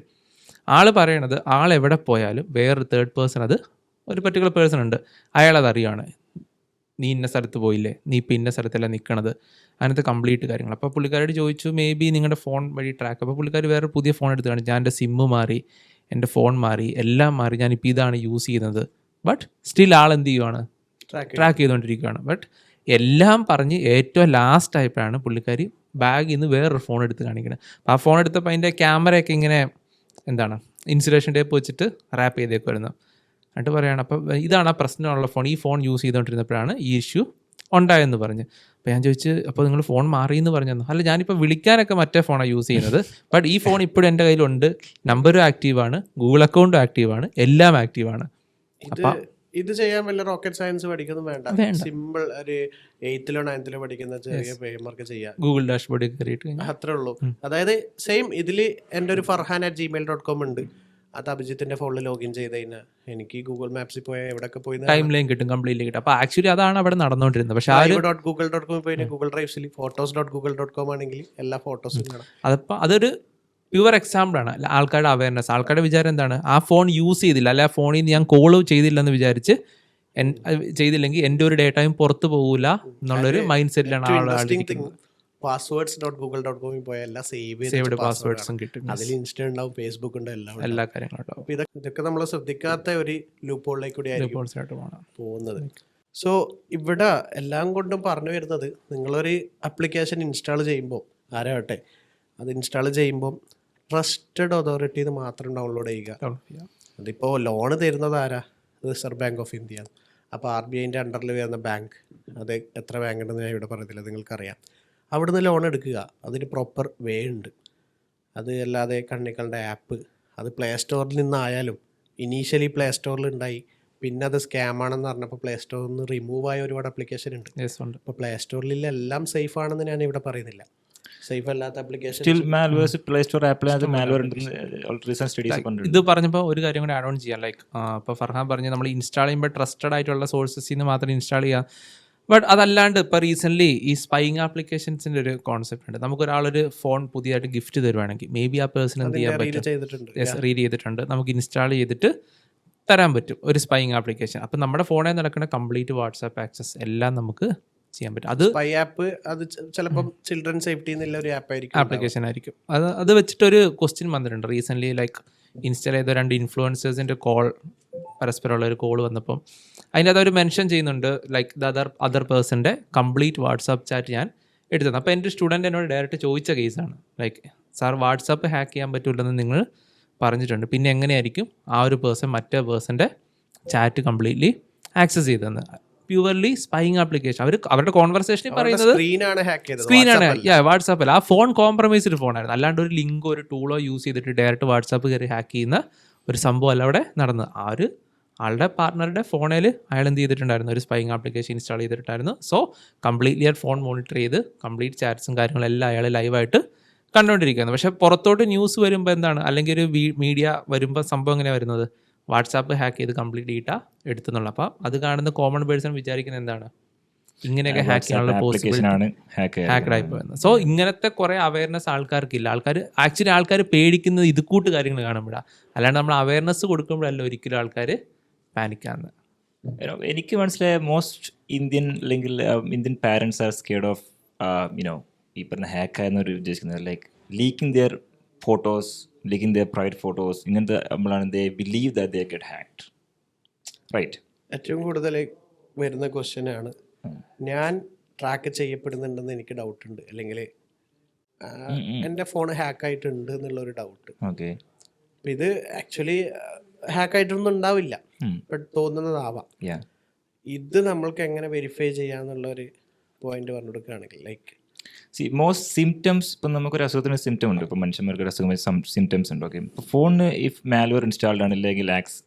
പറയണത് എവിടെ പോയാലും വേറൊരു തേർഡ് പേഴ്സൺ, അത് ഒരു പർട്ടിക്കുലർ പേഴ്സൺ ഉണ്ട്, അയാളത് അറിയാണ്, നീ ഇന്ന സ്ഥലത്ത് പോയില്ലേ, നീ ഇപ്പം ഇന്ന സ്ഥലത്തല്ല നിൽക്കണത്, അതിനകത്ത് കംപ്ലീറ്റ് കാര്യങ്ങൾ. അപ്പോൾ പുള്ളിക്കാരോട് ചോദിച്ചു മേ ബി നിങ്ങളുടെ ഫോൺ വഴി ട്രാക്ക്. അപ്പോൾ പുള്ളിക്കാർ വേറെ പുതിയ ഫോൺ എടുത്ത് കാണിച്ചു, ഞാൻ എൻ്റെ സിമ്മ് മാറി, എൻ്റെ ഫോൺ മാറി, എല്ലാം മാറി, ഞാനിപ്പോൾ ഇതാണ് യൂസ് ചെയ്യുന്നത്. ബട്ട് സ്റ്റിൽ ആളെന്ത് ചെയ്യുവാണ്, ട്രാക്ക് ചെയ്തുകൊണ്ടിരിക്കുകയാണ്. ബട്ട് എല്ലാം പറഞ്ഞ് ഏറ്റവും ലാസ്റ്റ് ആയപ്പോഴാണ് പുള്ളിക്കാരി ബാഗിൽ നിന്ന് വേറൊരു ഫോൺ എടുത്ത് കാണിക്കുന്നത്. അപ്പോൾ ആ ഫോൺ എടുത്തപ്പോൾ അതിൻ്റെ ക്യാമറയൊക്കെ ഇങ്ങനെ എന്താണ് ഇൻസുലേഷൻ ടേപ്പ് വെച്ചിട്ട് റാപ്പ് ചെയ്തേക്കുമായിരുന്നു. എന്നിട്ട് പറയുകയാണ് അപ്പോൾ ഇതാണ് ആ പ്രശ്നമുള്ള ഫോൺ, ഈ ഫോൺ യൂസ് ചെയ്തുകൊണ്ടിരുന്നപ്പോഴാണ് ഈ ഇഷ്യൂ ഉണ്ടായെന്ന് പറഞ്ഞ്. അപ്പോൾ ഞാൻ ചോദിച്ചു അപ്പോൾ നിങ്ങൾ ഫോൺ മാറിയെന്ന് പറഞ്ഞു. അല്ല, ഞാനിപ്പോൾ വിളിക്കാനൊക്കെ മറ്റേ ഫോണാണ് യൂസ് ചെയ്യുന്നത്, ബട്ട് ഈ ഫോൺ ഇപ്പോഴും എൻ്റെ കയ്യിലുണ്ട്, നമ്പറും ആക്റ്റീവാണ്, ഗൂഗിൾ അക്കൗണ്ടും ആക്റ്റീവാണ്, എല്ലാം ആക്റ്റീവാണ്. ഇത് ചെയ്യാൻ വല്ല റോക്കറ്റ് സയൻസ് പഠിക്കൊന്നും വേണ്ട. സിമ്പിൾ ഒരു 8th or 9th പഠിക്കുന്ന ചെറിയ പേയ്മാർക്ക് ചെയ്യാം. ഗൂഗിൾ ഡാഷ്ബോർഡിൽ കയറിയിട്ട് അത്രേ ഉള്ളൂ. അതായത് സെയിം ഇതിൽ എൻ്റെ ഒരു farhan@gmail.com ഉണ്ട്. അത് അഭിജിത്തിന്റെ ഫോണിൽ ലോഗിൻ ചെയ്ത് കഴിഞ്ഞാൽ എനിക്ക് ഗൂഗിൾ മാപ്സിൽ പോയാൽ എവിടെയൊക്കെ പോയി ടൈം ലൈൻ കിട്ടും, കംപ്ലീറ്റ്ലി കിട്ടും. അപ്പോൾ ആക്ച്വലി അതാണ് അവിടെ നടന്നുകൊണ്ടിരുന്നത്. പക്ഷേ .google.com പോയി ഗൂഗിൾ ഡ്രൈവ്സിൽ photos.google.com ആണെങ്കിൽ എല്ലാ ഫോട്ടോസും കാണാം. അതപ്പോൾ അതൊരു പ്യുവർ എക്സാമ്പിളാണ് ആൾക്കാരുടെ അവയർനെസ്. ആൾക്കാരുടെ വിചാരം എന്താണ്, ആ ഫോൺ യൂസ് ചെയ്തില്ല, അല്ലെ ആ ഫോണിൽ നിന്ന് ഞാൻ കോൾ ചെയ്തില്ലെന്ന് വിചാരിച്ച് ചെയ്തില്ലെങ്കിൽ എൻ്റെ ഒരു ഡേറ്റയും പുറത്ത് പോകില്ല എന്നുള്ളൊരു മൈൻഡ് സെറ്റിലാണ് ആളുകൾ. passwords.google.com പോയാൽ എല്ലാ സേവ്ഡ് പാസ്വേഡ്സും കിട്ടും. അതിൽ ഇൻസ്റ്റ ഉണ്ടാവും, ഫേസ്ബുക്ക് ഉണ്ട്, എല്ലാ കാര്യങ്ങളും ഉണ്ടാവും. അപ്പോൾ ഇതൊക്കെ നമ്മൾ ശ്രദ്ധിക്കാത്ത ഒരു ലൂപ്പ് ഹോളിലേക്ക് കൂടി ആയിരിക്കും പോകുന്നത്. സോ ഇവിടെ എല്ലാം കൊണ്ടും പറഞ്ഞു വരുന്നത്, നിങ്ങളൊരു ആപ്ലിക്കേഷൻ ഇൻസ്റ്റാൾ ചെയ്യുമ്പോൾ ആരാവട്ടെ അത് ഇൻസ്റ്റാൾ ചെയ്യുമ്പോൾ ട്രസ്റ്റഡ് അതോറിറ്റിന്ന് മാത്രം ഡൗൺലോഡ് ചെയ്യുക. അതിപ്പോൾ ലോണ് തരുന്നത് ആരാ? Reserve bank of India. അപ്പോൾ RBIൻ്റെ അണ്ടറിൽ വരുന്ന ബാങ്ക്, അത് എത്ര ബാങ്ക് ഉണ്ടെന്ന് ഞാൻ ഇവിടെ പറയത്തില്ല, നിങ്ങൾക്കറിയാം. അവിടുന്ന് ലോൺ എടുക്കുക. അതിന് പ്രോപ്പർ വേ ഉണ്ട്. അത് അല്ലാതെ കണ്ണികളുടെ ആപ്പ് അത് പ്ലേ സ്റ്റോറിൽ നിന്നായാലും ഇനീഷ്യലി പ്ലേ സ്റ്റോറിൽ ഉണ്ടായി, പിന്നെ അത് സ്കാമാണെന്ന് പറഞ്ഞപ്പോൾ പ്ലേ സ്റ്റോറിൽ നിന്ന് റിമൂവ് ആയ ഒരുപാട് ആപ്ലിക്കേഷൻ ഉണ്ട്. അപ്പോൾ പ്ലേ സ്റ്റോറിൽ എല്ലാം സേഫ് ആണെന്ന് ഞാൻ ഇവിടെ പറയുന്നില്ല. സേഫ് അല്ലാത്ത ആപ്ലിക്കേഷൻ ഇത് പറഞ്ഞപ്പോൾ ഒരു കാര്യം കൂടി ആഡ് ഓൺ ചെയ്യാം. ലൈക്ക് ഇപ്പോൾ ഫർഹാൻ പറഞ്ഞ് നമ്മൾ ഇൻസ്റ്റാൾ ചെയ്യുമ്പോൾ ട്രസ്റ്റഡ് ആയിട്ടുള്ള സോഴ്സസിൽ നിന്ന് മാത്രം ഇൻസ്റ്റാൾ ചെയ്യാം. ബട്ട് അതല്ലാണ്ട് ഇപ്പോൾ റീസെൻ്റ്ലി ഈ സ്പൈയിങ് ആപ്ലിക്കേഷൻസിൻ്റെ ഒരു കോൺസെപ്റ്റ് ഉണ്ട്. നമുക്കൊരാളൊരു ഫോൺ പുതിയതായിട്ട് ഗിഫ്റ്റ് തരുവാണെങ്കിൽ മേ ബി ആ പേഴ്സൺ എന്ത് ചെയ്യാൻ പറ്റും, റീഡ് ചെയ്തിട്ടുണ്ട്, നമുക്ക് ഇൻസ്റ്റാൾ ചെയ്തിട്ട് തരാൻ പറ്റും ഒരു സ്പൈയിങ് ആപ്ലിക്കേഷൻ. അപ്പം നമ്മുടെ ഫോണിൽ നടക്കുന്ന കംപ്ലീറ്റ് വാട്സാപ്പ് ആക്സസ് എല്ലാം നമുക്ക് ചെയ്യാൻ പറ്റും. അത് സ്പൈ ആപ്പ്, അത് ചിലപ്പം ചിൽഡ്രൻ സേഫ്റ്റി എന്നുള്ള ഒരു ആപ്ലിക്കേഷൻ ആയിരിക്കും. അത് വെച്ചിട്ടൊരു ക്വസ്റ്റ്യൻ വന്നിട്ടുണ്ട് റീസെൻ്റ്ലി. ലൈക്ക് ഇൻസ്റ്റാൾ ചെയ്ത 2 ഇൻഫ്ലുവൻസേഴ്സിൻ്റെ പരസ്പരമുള്ള ഒരു കോൾ വന്നപ്പം അതിൻ്റെ അതൊരു മെൻഷൻ ചെയ്യുന്നുണ്ട്, ലൈക്ക് അതർ പേഴ്സൻ്റെ കംപ്ലീറ്റ് വാട്സാപ്പ് ചാറ്റ് ഞാൻ എടുത്തത്. അപ്പോൾ എൻ്റെ സ്റ്റുഡൻറ്റ് എന്നോട് ഡയറക്റ്റ് ചോദിച്ച കേസാണ്, ലൈക്ക് സാർ വാട്സാപ്പ് ഹാക്ക് ചെയ്യാൻ പറ്റില്ലെന്ന് നിങ്ങൾ പറഞ്ഞിട്ടുണ്ട്, പിന്നെ എങ്ങനെയായിരിക്കും ആ ഒരു പേഴ്സൺ മറ്റേ പേഴ്സൻ്റെ ചാറ്റ് കംപ്ലീറ്റ്ലി ആക്സസ് ചെയ്തതെന്ന്. Purely spying application. അവരുടെ കോൺവെർസേഷനിൽ പറയുന്നത് സ്ക്രീനാണ്, വാട്സാപ്പ് അല്ല, ആ ഫോൺ കോംപ്രമൈസ്ഡ് ഫോണായിരുന്നു. അല്ലാണ്ട് ഒരു ലിങ്കോ ഒരു ടൂളോ യൂസ് ചെയ്തിട്ട് ഡയറക്റ്റ് വാട്സാപ്പ് കയറി ഹാക്ക് ചെയ്യുന്ന ഒരു സംഭവം അല്ല അവിടെ നടന്നത്. ആ ഒരു ആളുടെ പാർട്ട്ണറുടെ ഫോണിൽ അയാൾ എന്ത് ചെയ്തിട്ടുണ്ടായിരുന്നു, ഒരു സ്പൈയിങ് ആപ്ലിക്കേഷൻ ഇൻസ്റ്റാൾ ചെയ്തിട്ടുണ്ടായിരുന്നു. സോ കംപ്ലീറ്റ്ലി ആ ഫോൺ മോണിറ്റർ ചെയ്ത് കംപ്ലീറ്റ് ചാറ്റ്സും കാര്യങ്ങളെല്ലാം അയാൾ ലൈവായിട്ട് കണ്ടുകൊണ്ടിരിക്കുകയാണ്. പക്ഷേ പുറത്തോട്ട് ന്യൂസ് വരുമ്പോൾ എന്താണ്, അല്ലെങ്കിൽ ഒരു മീഡിയ വരുമ്പോൾ സംഭവം എങ്ങനെയാണ് വരുന്നത്, വാട്സാപ്പ് ഹാക്ക് ചെയ്ത് കംപ്ലീറ്റ് ഡേറ്റ എടുത്തുന്നുള്ള. അപ്പോൾ അത് കാണുന്ന കോമൺ പേഴ്സൺ വിചാരിക്കുന്നത് എന്താണ്, ഇങ്ങനെയൊക്കെ ഹാക്ക് ചെയ്യാനുള്ള പോസിബിലിറ്റി ഹാക്കഡായി പോയെന്ന്. സോ ഇങ്ങനത്തെ കുറേ അവയർനെസ് ആൾക്കാർക്കില്ല. ആൾക്കാർ പേടിക്കുന്നത് ഇത് കൂട്ട് കാര്യങ്ങൾ കാണുമ്പോഴാണ്, അല്ലാണ്ട് നമ്മൾ അവയർനെസ് കൊടുക്കുമ്പോഴല്ല ഒരിക്കലും ആൾക്കാർ പാനിക്കാന്ന്. എനിക്ക് മനസ്സിലായ മോസ്റ്റ് ഇന്ത്യൻ അല്ലെങ്കിൽ Indian parents are scared of ഈ പറഞ്ഞ ഹാക്കായെന്നൊരു ഉദ്ദേശിക്കുന്നത്, like leaking their photos, leaking their private photos, ഇങ്ങനത്തെ നമ്മളാണ് they believe that they get hacked, right? ഏറ്റവും കൂടുതൽ വരുന്ന ക്വസ്റ്റ്യൻ ആണ്, ഞാൻ ട്രാക്ക് ചെയ്യപ്പെടുന്നുണ്ടെന്ന് എനിക്ക് ഡൗട്ട് ഉണ്ട്, അല്ലെങ്കിൽ എൻ്റെ ഫോൺ ഹാക്കായിട്ടുണ്ട് എന്നുള്ളൊരു ഡൗട്ട്. ഓക്കെ, അപ്പം ഇത് ആക്ച്വലി ഹാക്കായിട്ടൊന്നും ഉണ്ടാവില്ല, ബട്ട് തോന്നുന്നതാവാം. ഇത് നമ്മൾക്ക് എങ്ങനെ വെരിഫൈ ചെയ്യാന്നുള്ളൊരു പോയിന്റ് പറഞ്ഞു കൊടുക്കുകയാണെങ്കിൽ, ലൈക്ക് മോസ്റ്റ് സിംറ്റംസ്, ഇപ്പം നമുക്കൊരു അസുഖത്തിന് സിംറ്റം ഉണ്ട്, ഇപ്പോൾ മനുഷ്യന്മാർക്ക് ഒരു അസുഖം സിംറ്റംസ് ഉണ്ട്. ഓക്കെ, ഇപ്പോൾ ഫോണിന് ഇഫ് മാൽവെയർ ഇൻസ്റ്റാൾഡ് ആണ് അല്ലെങ്കിൽ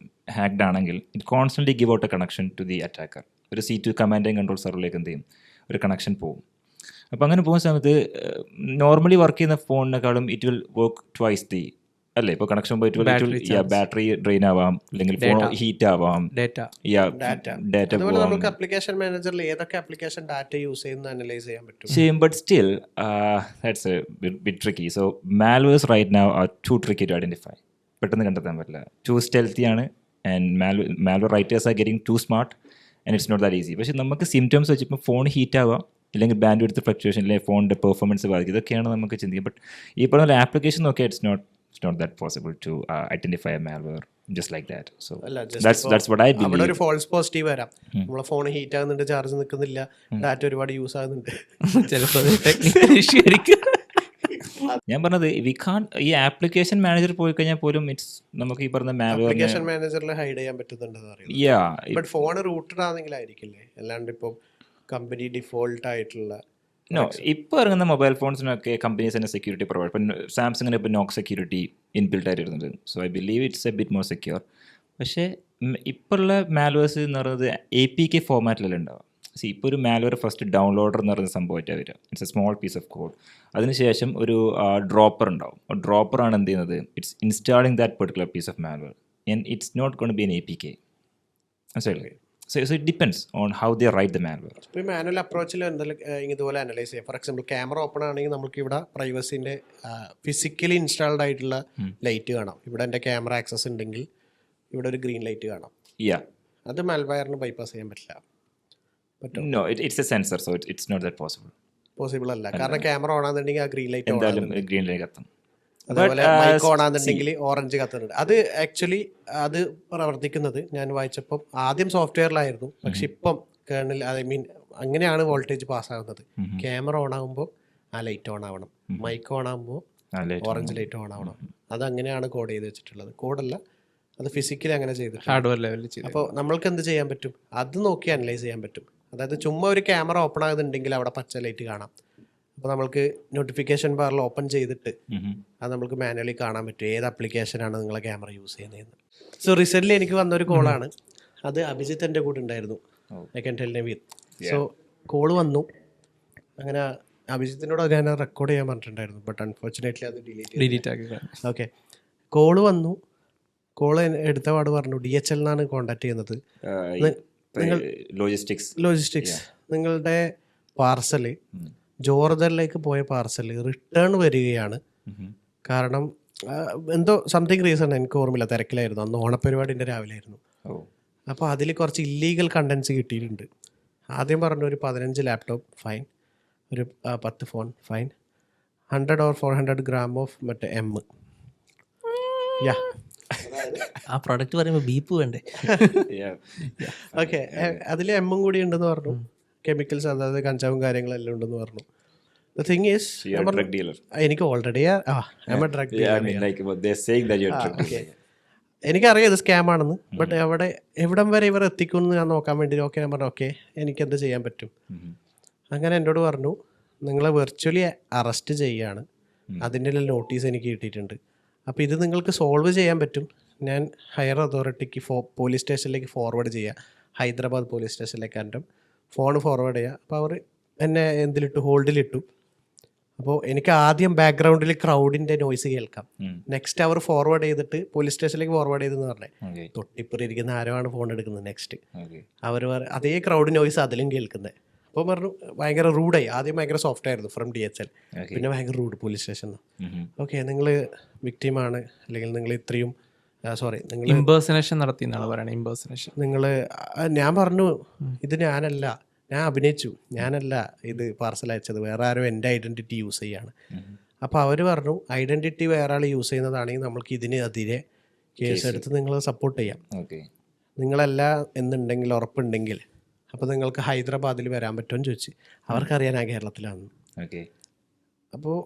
ഹാക്ഡ് ആണെങ്കിൽ it constantly give out a connection to the attacker. ഒരു C2 കമാൻഡ് ആൻഡ് കൺട്രോൾ സെർവറിലേക്ക് എന്ത് ചെയ്യും, ഒരു കണക്ഷൻ പോകും. അപ്പോൾ അങ്ങനെ പോകുന്ന സമയത്ത് നോർമലി വർക്ക് ചെയ്യുന്ന ഫോണിനെക്കാളും it will work twice the, അല്ലേ? ഇപ്പോൾ കണക്ഷൻ പോയിട്ട് ബാറ്ററി ഡ്രെയിൻ ആവാം, അല്ലെങ്കിൽ ഫോൺ ഹീറ്റ് ആവാം, ഡാറ്റ. അതുപോലെ നമുക്ക് ആപ്ലിക്കേഷൻ മാനേജറിൽ ഏതൊക്കെ ആപ്ലിക്കേഷൻ ഡാറ്റ യൂസ് ചെയ്യുന്ന അനലൈസ് ചെയ്യാൻ പറ്റും. But still that's a bit tricky. So malwares right now are too tricky to identify. പെട്ടെന്ന് കണ്ടെത്താൻ പറ്റില്ല, ടു സ്റ്റെൽത്തി ആണ്, and malware writers are getting too smart and it's not that easy. പക്ഷേ നമുക്ക് symptoms വെച്ചിപ്പോൾ phone heat ആവാം, അല്ലെങ്കിൽ band width fluctuation, അല്ലെങ്കിൽ ഫോണിൻ്റെ പെർഫോമൻസ് ബാധിക്കും, ഇതൊക്കെയാണ് നമുക്ക് ചിന്തിക്കുക. ബട്ട് ഈ പറഞ്ഞ ആപ്ലിക്കേഷൻ നോക്കിയാൽ it's not that possible to identify a malware just like that. So that's what I believe. അവിടെ ഒരു ഫോൾസ് പോസിറ്റീവ് വരാം, നമ്മളെ ഫോൺ ഹീറ്റ് ആകുന്നുണ്ട്, ചാർജ് നിൽക്കുന്നില്ല, ഡാറ്റ ഒരുപാട് യൂസ് ആകുന്നുണ്ട്, ചിലപ്പോൾ ടെക്നിക്കൽ ഇഷ്യൂ ആയിരിക്കും. ഞാൻ പറഞ്ഞത് ഈ ആപ്ലിക്കേഷൻ മാനേജർ പോയി കഴിഞ്ഞാൽ പോലും നമുക്ക് ഈ പറഞ്ഞ ആപ്ലിക്കേഷൻ മാനേജറിൽ ഹൈഡ് ചെയ്യാൻ പറ്റുന്നുണ്ടെന്ന് അറിയാം. ബട്ട് ഫോൺ റൂട്ടഡ് ആണെങ്കിലായിരിക്കില്ലേ, അല്ലാണ്ട് ഇപ്പോൾ കമ്പനി ഡിഫോൾട്ട് ആയിട്ടുള്ള ഇപ്പോൾ ഇറങ്ങുന്ന മൊബൈൽ ഫോൺസിനൊക്കെ കമ്പനീസ് തന്നെ സെക്യൂരിറ്റി പ്രൊവൈഡ്. ഇപ്പം സാംസങ്ങിന് ഇപ്പോൾ നോക്ക് സെക്യൂരിറ്റി ഇൻബിൽട്ട് ആയിട്ട് വരുന്നുണ്ട്. So I believe it's A bit more secure. പക്ഷേ ഇപ്പോഴുള്ള മാൽവേഴ്സ് എന്ന് പറയുന്നത് APK ഫോമാറ്റിലല്ല ഉണ്ടാവുക. ഇപ്പോൾ ഒരു മാൽവെയർ ഫസ്റ്റ് ഡൗൺലോഡർ എന്ന് പറയുന്ന സംഭവമായിട്ടാണ് വരിക. It's a small piece of code. അതിനുശേഷം ഒരു ഡ്രോപ്പർ ഉണ്ടാവും. ഡ്രോപ്പറാണ് എന്ത് ചെയ്യുന്നത്, it's installing that particular piece of malware and it's not gonna be an APK. മനസ്സിലായില്ലേ? So it depends on how they write the malware. ഇപ്പോൾ ഈ മാനുവൽ അപ്രോച്ചിൽ എന്തെങ്കിലും ഇതുപോലെ അനലൈസ് ചെയ്യാം. ഫോർ എക്സാമ്പിൾ ക്യാമറ ഓപ്പൺ ആണെങ്കിൽ നമുക്ക് ഇവിടെ പ്രൈവസിൻ്റെ ഫിസിക്കലി ഇൻസ്റ്റാൾഡ് ആയിട്ടുള്ള ലൈറ്റ് കാണാം. ഇവിടെ എൻ്റെ ക്യാമറ ആക്സസ് ഉണ്ടെങ്കിൽ ഇവിടെ ഒരു ഗ്രീൻ ലൈറ്റ് കാണാം. അത് മാൽവെയറിന് ബൈപ്പാസ് ചെയ്യാൻ പറ്റില്ല. No, it's a sensor, so it's not that possible. Possible അല്ല, കാരണം ക്യാമറ ഓൺ ആണെന്നുണ്ടെങ്കിൽ ആ ഗ്രീൻ ലൈറ്റ് എന്തായാലും ഗ്രീൻ ലൈറ്റ് കത്തും. അതുപോലെ മൈക്ക് ഓൺ ആണെന്നുണ്ടെങ്കിൽ ഓറഞ്ച് കത്തുന്നുണ്ട്. അത് ആക്ച്വലി അത് പ്രവർത്തിക്കുന്നത് ഞാൻ വായിച്ചപ്പം ആദ്യം സോഫ്റ്റ്വെയറിലായിരുന്നു, പക്ഷെ ഇപ്പം കേർണൽ അങ്ങനെയാണ് വോൾട്ടേജ് പാസ്സാകുന്നത്. ക്യാമറ ഓൺ ആകുമ്പോൾ ആ ലൈറ്റ് ഓൺ ആവണം, മൈക്ക് ഓൺ ആകുമ്പോൾ ഓറഞ്ച് ലൈറ്റ് ഓൺ ആവണം. അത് അങ്ങനെയാണ് കോഡ് ചെയ്ത് വെച്ചിട്ടുള്ളത്. കോഡല്ല, അത് ഫിസിക്കലി അങ്ങനെ ചെയ്തിട്ടുണ്ട്, ഹാർഡ്വെയർ ലെവലിൽ. അപ്പോൾ നമ്മൾക്ക് എന്ത് ചെയ്യാൻ പറ്റും, അത് നോക്കി അനലൈസ് ചെയ്യാൻ പറ്റും. അതായത് ചുമ്മാ ഒരു ക്യാമറ ഓപ്പൺ ആകുന്നുണ്ടെങ്കിൽ അവിടെ പച്ച ലൈറ്റ് കാണാം. അപ്പോൾ നമ്മൾക്ക് നോട്ടിഫിക്കേഷൻ ബാറിൽ ഓപ്പൺ ചെയ്തിട്ട് അത് നമുക്ക് മാനുവലി കാണാൻ പറ്റും ഏത് ആപ്ലിക്കേഷനാണ് നിങ്ങളെ ക്യാമറ യൂസ് ചെയ്യുന്നതെന്ന്. സോ റീസെൻ്റ്ലി എനിക്ക് വന്നൊരു കോളാണ്, അത് അഭിജിത്ത് എൻ്റെ കൂടെ ഉണ്ടായിരുന്നു. I can tell Naveen. So call വന്നു, അങ്ങനെ അഭിജിത്തിനോട് ഞാൻ റെക്കോർഡ് ചെയ്യാൻ പറഞ്ഞിട്ടുണ്ടായിരുന്നു, ബട്ട് അൺഫോർച്ചുനേറ്റ്ലി അത് ഡിലീറ്റ് ആക്കി. ഓക്കെ, കോള് വന്നു. കോള് എടുത്ത പാട് പറഞ്ഞു DHL എന്നാണ് കോൺടാക്ട് ചെയ്യുന്നത്. ലോജിസ്റ്റിക്സ് നിങ്ങളുടെ പാർസല് ജോർദനിലേക്ക് പോയ പാർസൽ റിട്ടേൺ വരികയാണ്. കാരണം എന്തോ സംതിങ് റീസൺ എനിക്ക് ഓർമ്മയില്ല, തിരക്കിലായിരുന്നു അന്ന്, ഓണപ്പരിപാടിൻ്റെ രാവിലെ ആയിരുന്നു. അപ്പോൾ അതിൽ കുറച്ച് ഇല്ലീഗൽ കണ്ടൻസ് കിട്ടിയിട്ടുണ്ട്. ആദ്യം പറഞ്ഞു ഒരു 15 ലാപ്ടോപ്പ് ഫൈൻ, ഒരു 10 phone fine, 100 or 400 gram of മറ്റേ ആ പ്രൊഡക്റ്റ് പറയുമ്പോൾ ബീപ്പ് വേണ്ടേ? ഓക്കെ, അതിൽ എമ്മും കൂടി ഉണ്ടെന്ന് പറഞ്ഞു. കെമിക്കൽസ്, അതായത് കഞ്ചാവും കാര്യങ്ങളെല്ലാം ഉണ്ടെന്ന് പറഞ്ഞു. The thing is, എനിക്ക് ഓൾറെഡി എനിക്കറിയാം ഇത് സ്കാം ആണെന്ന്, ബട്ട് എവിടം വരെ ഇവർ എത്തിക്കുമെന്ന് ഞാൻ നോക്കാൻ വേണ്ടി ഓക്കെ ഞാൻ പറഞ്ഞു ഓക്കെ എനിക്കെന്ത് ചെയ്യാൻ പറ്റും. അങ്ങനെ എന്നോട് പറഞ്ഞു നിങ്ങളെ വെർച്വലി അറസ്റ്റ് ചെയ്യുകയാണ്, അതിൻ്റെ നോട്ടീസ് എനിക്ക് കിട്ടിയിട്ടുണ്ട്. അപ്പോൾ ഇത് നിങ്ങൾക്ക് സോൾവ് ചെയ്യാൻ പറ്റും, ഞാൻ ഹയർ അതോറിറ്റിക്ക് പോലീസ് സ്റ്റേഷനിലേക്ക് ഫോർവേഡ് ചെയ്യുക, ഹൈദരാബാദ് പോലീസ് സ്റ്റേഷനിലേക്ക് എൻ്റെ ഫോൺ ഫോർവേഡ് ചെയ്യുക. അപ്പോൾ അവർ എന്നെ എന്തിലിട്ടു, ഹോൾഡിലിട്ടു. അപ്പോൾ എനിക്ക് ആദ്യം ബാക്ക്ഗ്രൗണ്ടിൽ ക്രൗഡിൻ്റെ നോയ്സ് കേൾക്കാം. നെക്സ്റ്റ് അവർ ഫോർവേഡ് ചെയ്തിട്ട് പോലീസ് സ്റ്റേഷനിലേക്ക് ഫോർവേഡ് ചെയ്തെന്ന് പറഞ്ഞേ, തൊട്ടിപ്പുറം ഇരിക്കുന്ന ആരോമാണ് ഫോൺ എടുക്കുന്നത്. നെക്സ്റ്റ് അവർ അതേ ക്രൗഡ് നോയ്സ് അതിലും കേൾക്കുന്നത്. അപ്പോൾ പറഞ്ഞു ഭയങ്കര റൂഡായി. ആദ്യം ഭയങ്കര സോഫ്റ്റ് ആയിരുന്നു ഫ്രം DHL, പിന്നെ ഭയങ്കര റൂഡ് പോലീസ് സ്റ്റേഷനിൽ. ഓക്കെ, നിങ്ങൾ വിക്ടിമാണ്, അല്ലെങ്കിൽ നിങ്ങൾ ഇത്രയും നിങ്ങൾ ഇംപേഴ്സണേഷൻ നടത്തി എന്നാണ് പറയുന്നത്. ഇംപേഴ്സണേഷൻ ഞാൻ പറഞ്ഞു ഇത് ഞാനല്ല, ഞാൻ അഭിനയിച്ചു, ഞാനല്ല ഇത് പാർസൽ അയച്ചത്, വേറെ ആരും എൻ്റെ ഐഡൻറ്റിറ്റി യൂസ് ചെയ്യാണ്. അപ്പോൾ അവർ പറഞ്ഞു ഐഡൻറ്റിറ്റി വേറെ ആൾ യൂസ് ചെയ്യുന്നതാണെങ്കിൽ നമ്മൾക്ക് ഇതിനെതിരെ കേസ് എടുത്ത് നിങ്ങളെ സപ്പോർട്ട് ചെയ്യാം. നിങ്ങളല്ല എന്നുണ്ടെങ്കിൽ, ഉറപ്പുണ്ടെങ്കിൽ അപ്പോൾ നിങ്ങൾക്ക് ഹൈദരാബാദിൽ വരാൻ പറ്റുമെന്ന് ചോദിച്ചു. അവർക്കറിയാൻ ഞാൻ കേരളത്തിലാണ്. അപ്പോൾ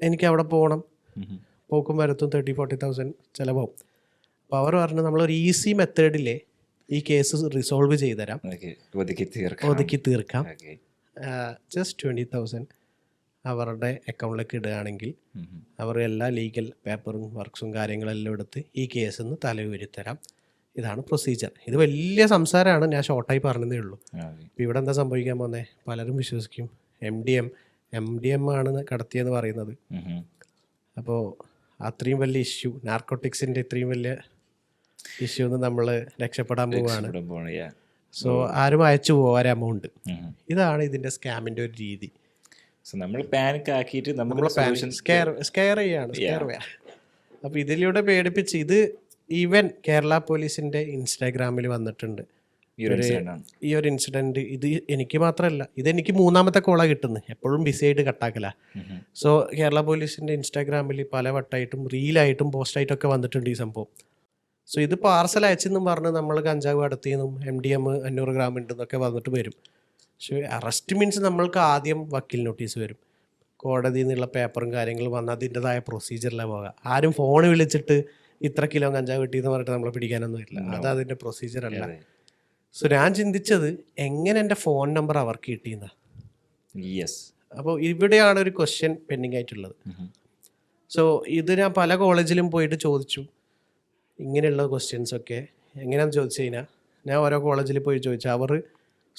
എനിക്ക് അവിടെ പോകണം, പോക്കും വരത്തും 30,000-40,000 ചിലവാകും. അപ്പോൾ അവർ പറഞ്ഞു നമ്മളൊരു ഈസി മെത്തേഡിലെ ഈ കേസ് റിസോൾവ് ചെയ്തുതരാം, ഒതുക്കി തീർക്കാം. ജസ്റ്റ് 20,000 അവരുടെ അക്കൗണ്ടിലേക്ക് ഇടുകയാണെങ്കിൽ അവർ എല്ലാ ലീഗൽ പേപ്പറും വർക്ക്സും കാര്യങ്ങളെല്ലാം എടുത്ത് ഈ കേസിൽ നിന്ന് തലയൂരിത്തരാം. ഇതാണ് പ്രൊസീജിയർ. ഇത് വലിയ സംസാരമാണ്, ഞാൻ ഷോർട്ടായി പറഞ്ഞതേ ഉള്ളൂ. ഇപ്പോൾ ഇവിടെ എന്താ സംഭവിക്കാൻ പോകുന്നത്, പലരും വിശ്വസിക്കും MDM ആണ് കടത്തിയെന്ന് പറയുന്നത്. അപ്പോൾ അത്രയും വലിയ ഇഷ്യൂ, നാർക്കോട്ടിക്സിൻ്റെ ഇത്രയും വലിയ ഇഷ്യൂ നിന്ന് നമ്മൾ രക്ഷപ്പെടാൻ പോവുകയാണ്. സോ ആരും അയച്ചു പോകാൻ എമൗണ്ട്. ഇതാണ് ഇതിൻ്റെ സ്കാമിൻ്റെ ഒരു രീതി. നമ്മൾ പാനിക് ആക്കിയിട്ട് സ്കെയർ ചെയ്യാണ്. അപ്പോൾ ഇതിലൂടെ പേടിപ്പിച്ച് ഇത് ഈവൻ കേരള പോലീസിൻ്റെ ഇൻസ്റ്റാഗ്രാമിൽ വന്നിട്ടുണ്ട് ഈ ഒരു ഇൻസിഡൻറ്റ്. ഇത് എനിക്ക് മാത്രമല്ല, ഇതെനിക്ക് 3ാമത്തെ കോളാണ് കിട്ടുന്നത്, എപ്പോഴും ബിസി ആയിട്ട് കട്ടാക്കല. സോ കേരള പോലീസിൻ്റെ ഇൻസ്റ്റാഗ്രാമിൽ പല വട്ടമായിട്ടും റീലായിട്ടും പോസ്റ്റായിട്ടൊക്കെ വന്നിട്ടുണ്ട് ഈ സംഭവം. സോ ഇത് പാർസൽ അയച്ചെന്നും പറഞ്ഞ് നമ്മൾ കഞ്ചാവ് കടത്തിയെന്നും MDM 500 gram ഉണ്ടെന്നൊക്കെ വന്നിട്ട് വരും. പക്ഷേ അറസ്റ്റ് മീൻസ് നമ്മൾക്ക് ആദ്യം വക്കീൽ നോട്ടീസ് വരും, കോടതിയിൽ നിന്നുള്ള പേപ്പറും കാര്യങ്ങളും വന്ന് അതിൻ്റെതായ പ്രൊസീജിയറിലാണ് പോകുക. ആരും ഫോൺ വിളിച്ചിട്ട് ഇത്ര കിലോ കഞ്ചാവ് കിട്ടിയെന്ന് പറഞ്ഞിട്ട് നമ്മളെ പിടിക്കാനൊന്നും ഇല്ല. അത് അതിൻ്റെ പ്രൊസീജിയർ അല്ല. സോ ഞാൻ ചിന്തിച്ചത് എങ്ങനെ എൻ്റെ ഫോൺ നമ്പർ അവർക്ക് കിട്ടിയെന്നാ. യെസ്. അപ്പോൾ ഇവിടെയാണ് ഒരു ക്വസ്റ്റ്യൻ പെൻഡിങ് ആയിട്ടുള്ളത്. സോ ഇത് ഞാൻ പല കോളേജിലും പോയിട്ട് ചോദിച്ചു ഇങ്ങനെയുള്ള ക്വസ്റ്റ്യൻസൊക്കെ. എങ്ങനെയാണെന്ന് ചോദിച്ചു കഴിഞ്ഞാൽ ഞാൻ ഓരോ കോളേജിൽ പോയി ചോദിച്ചു. അവർ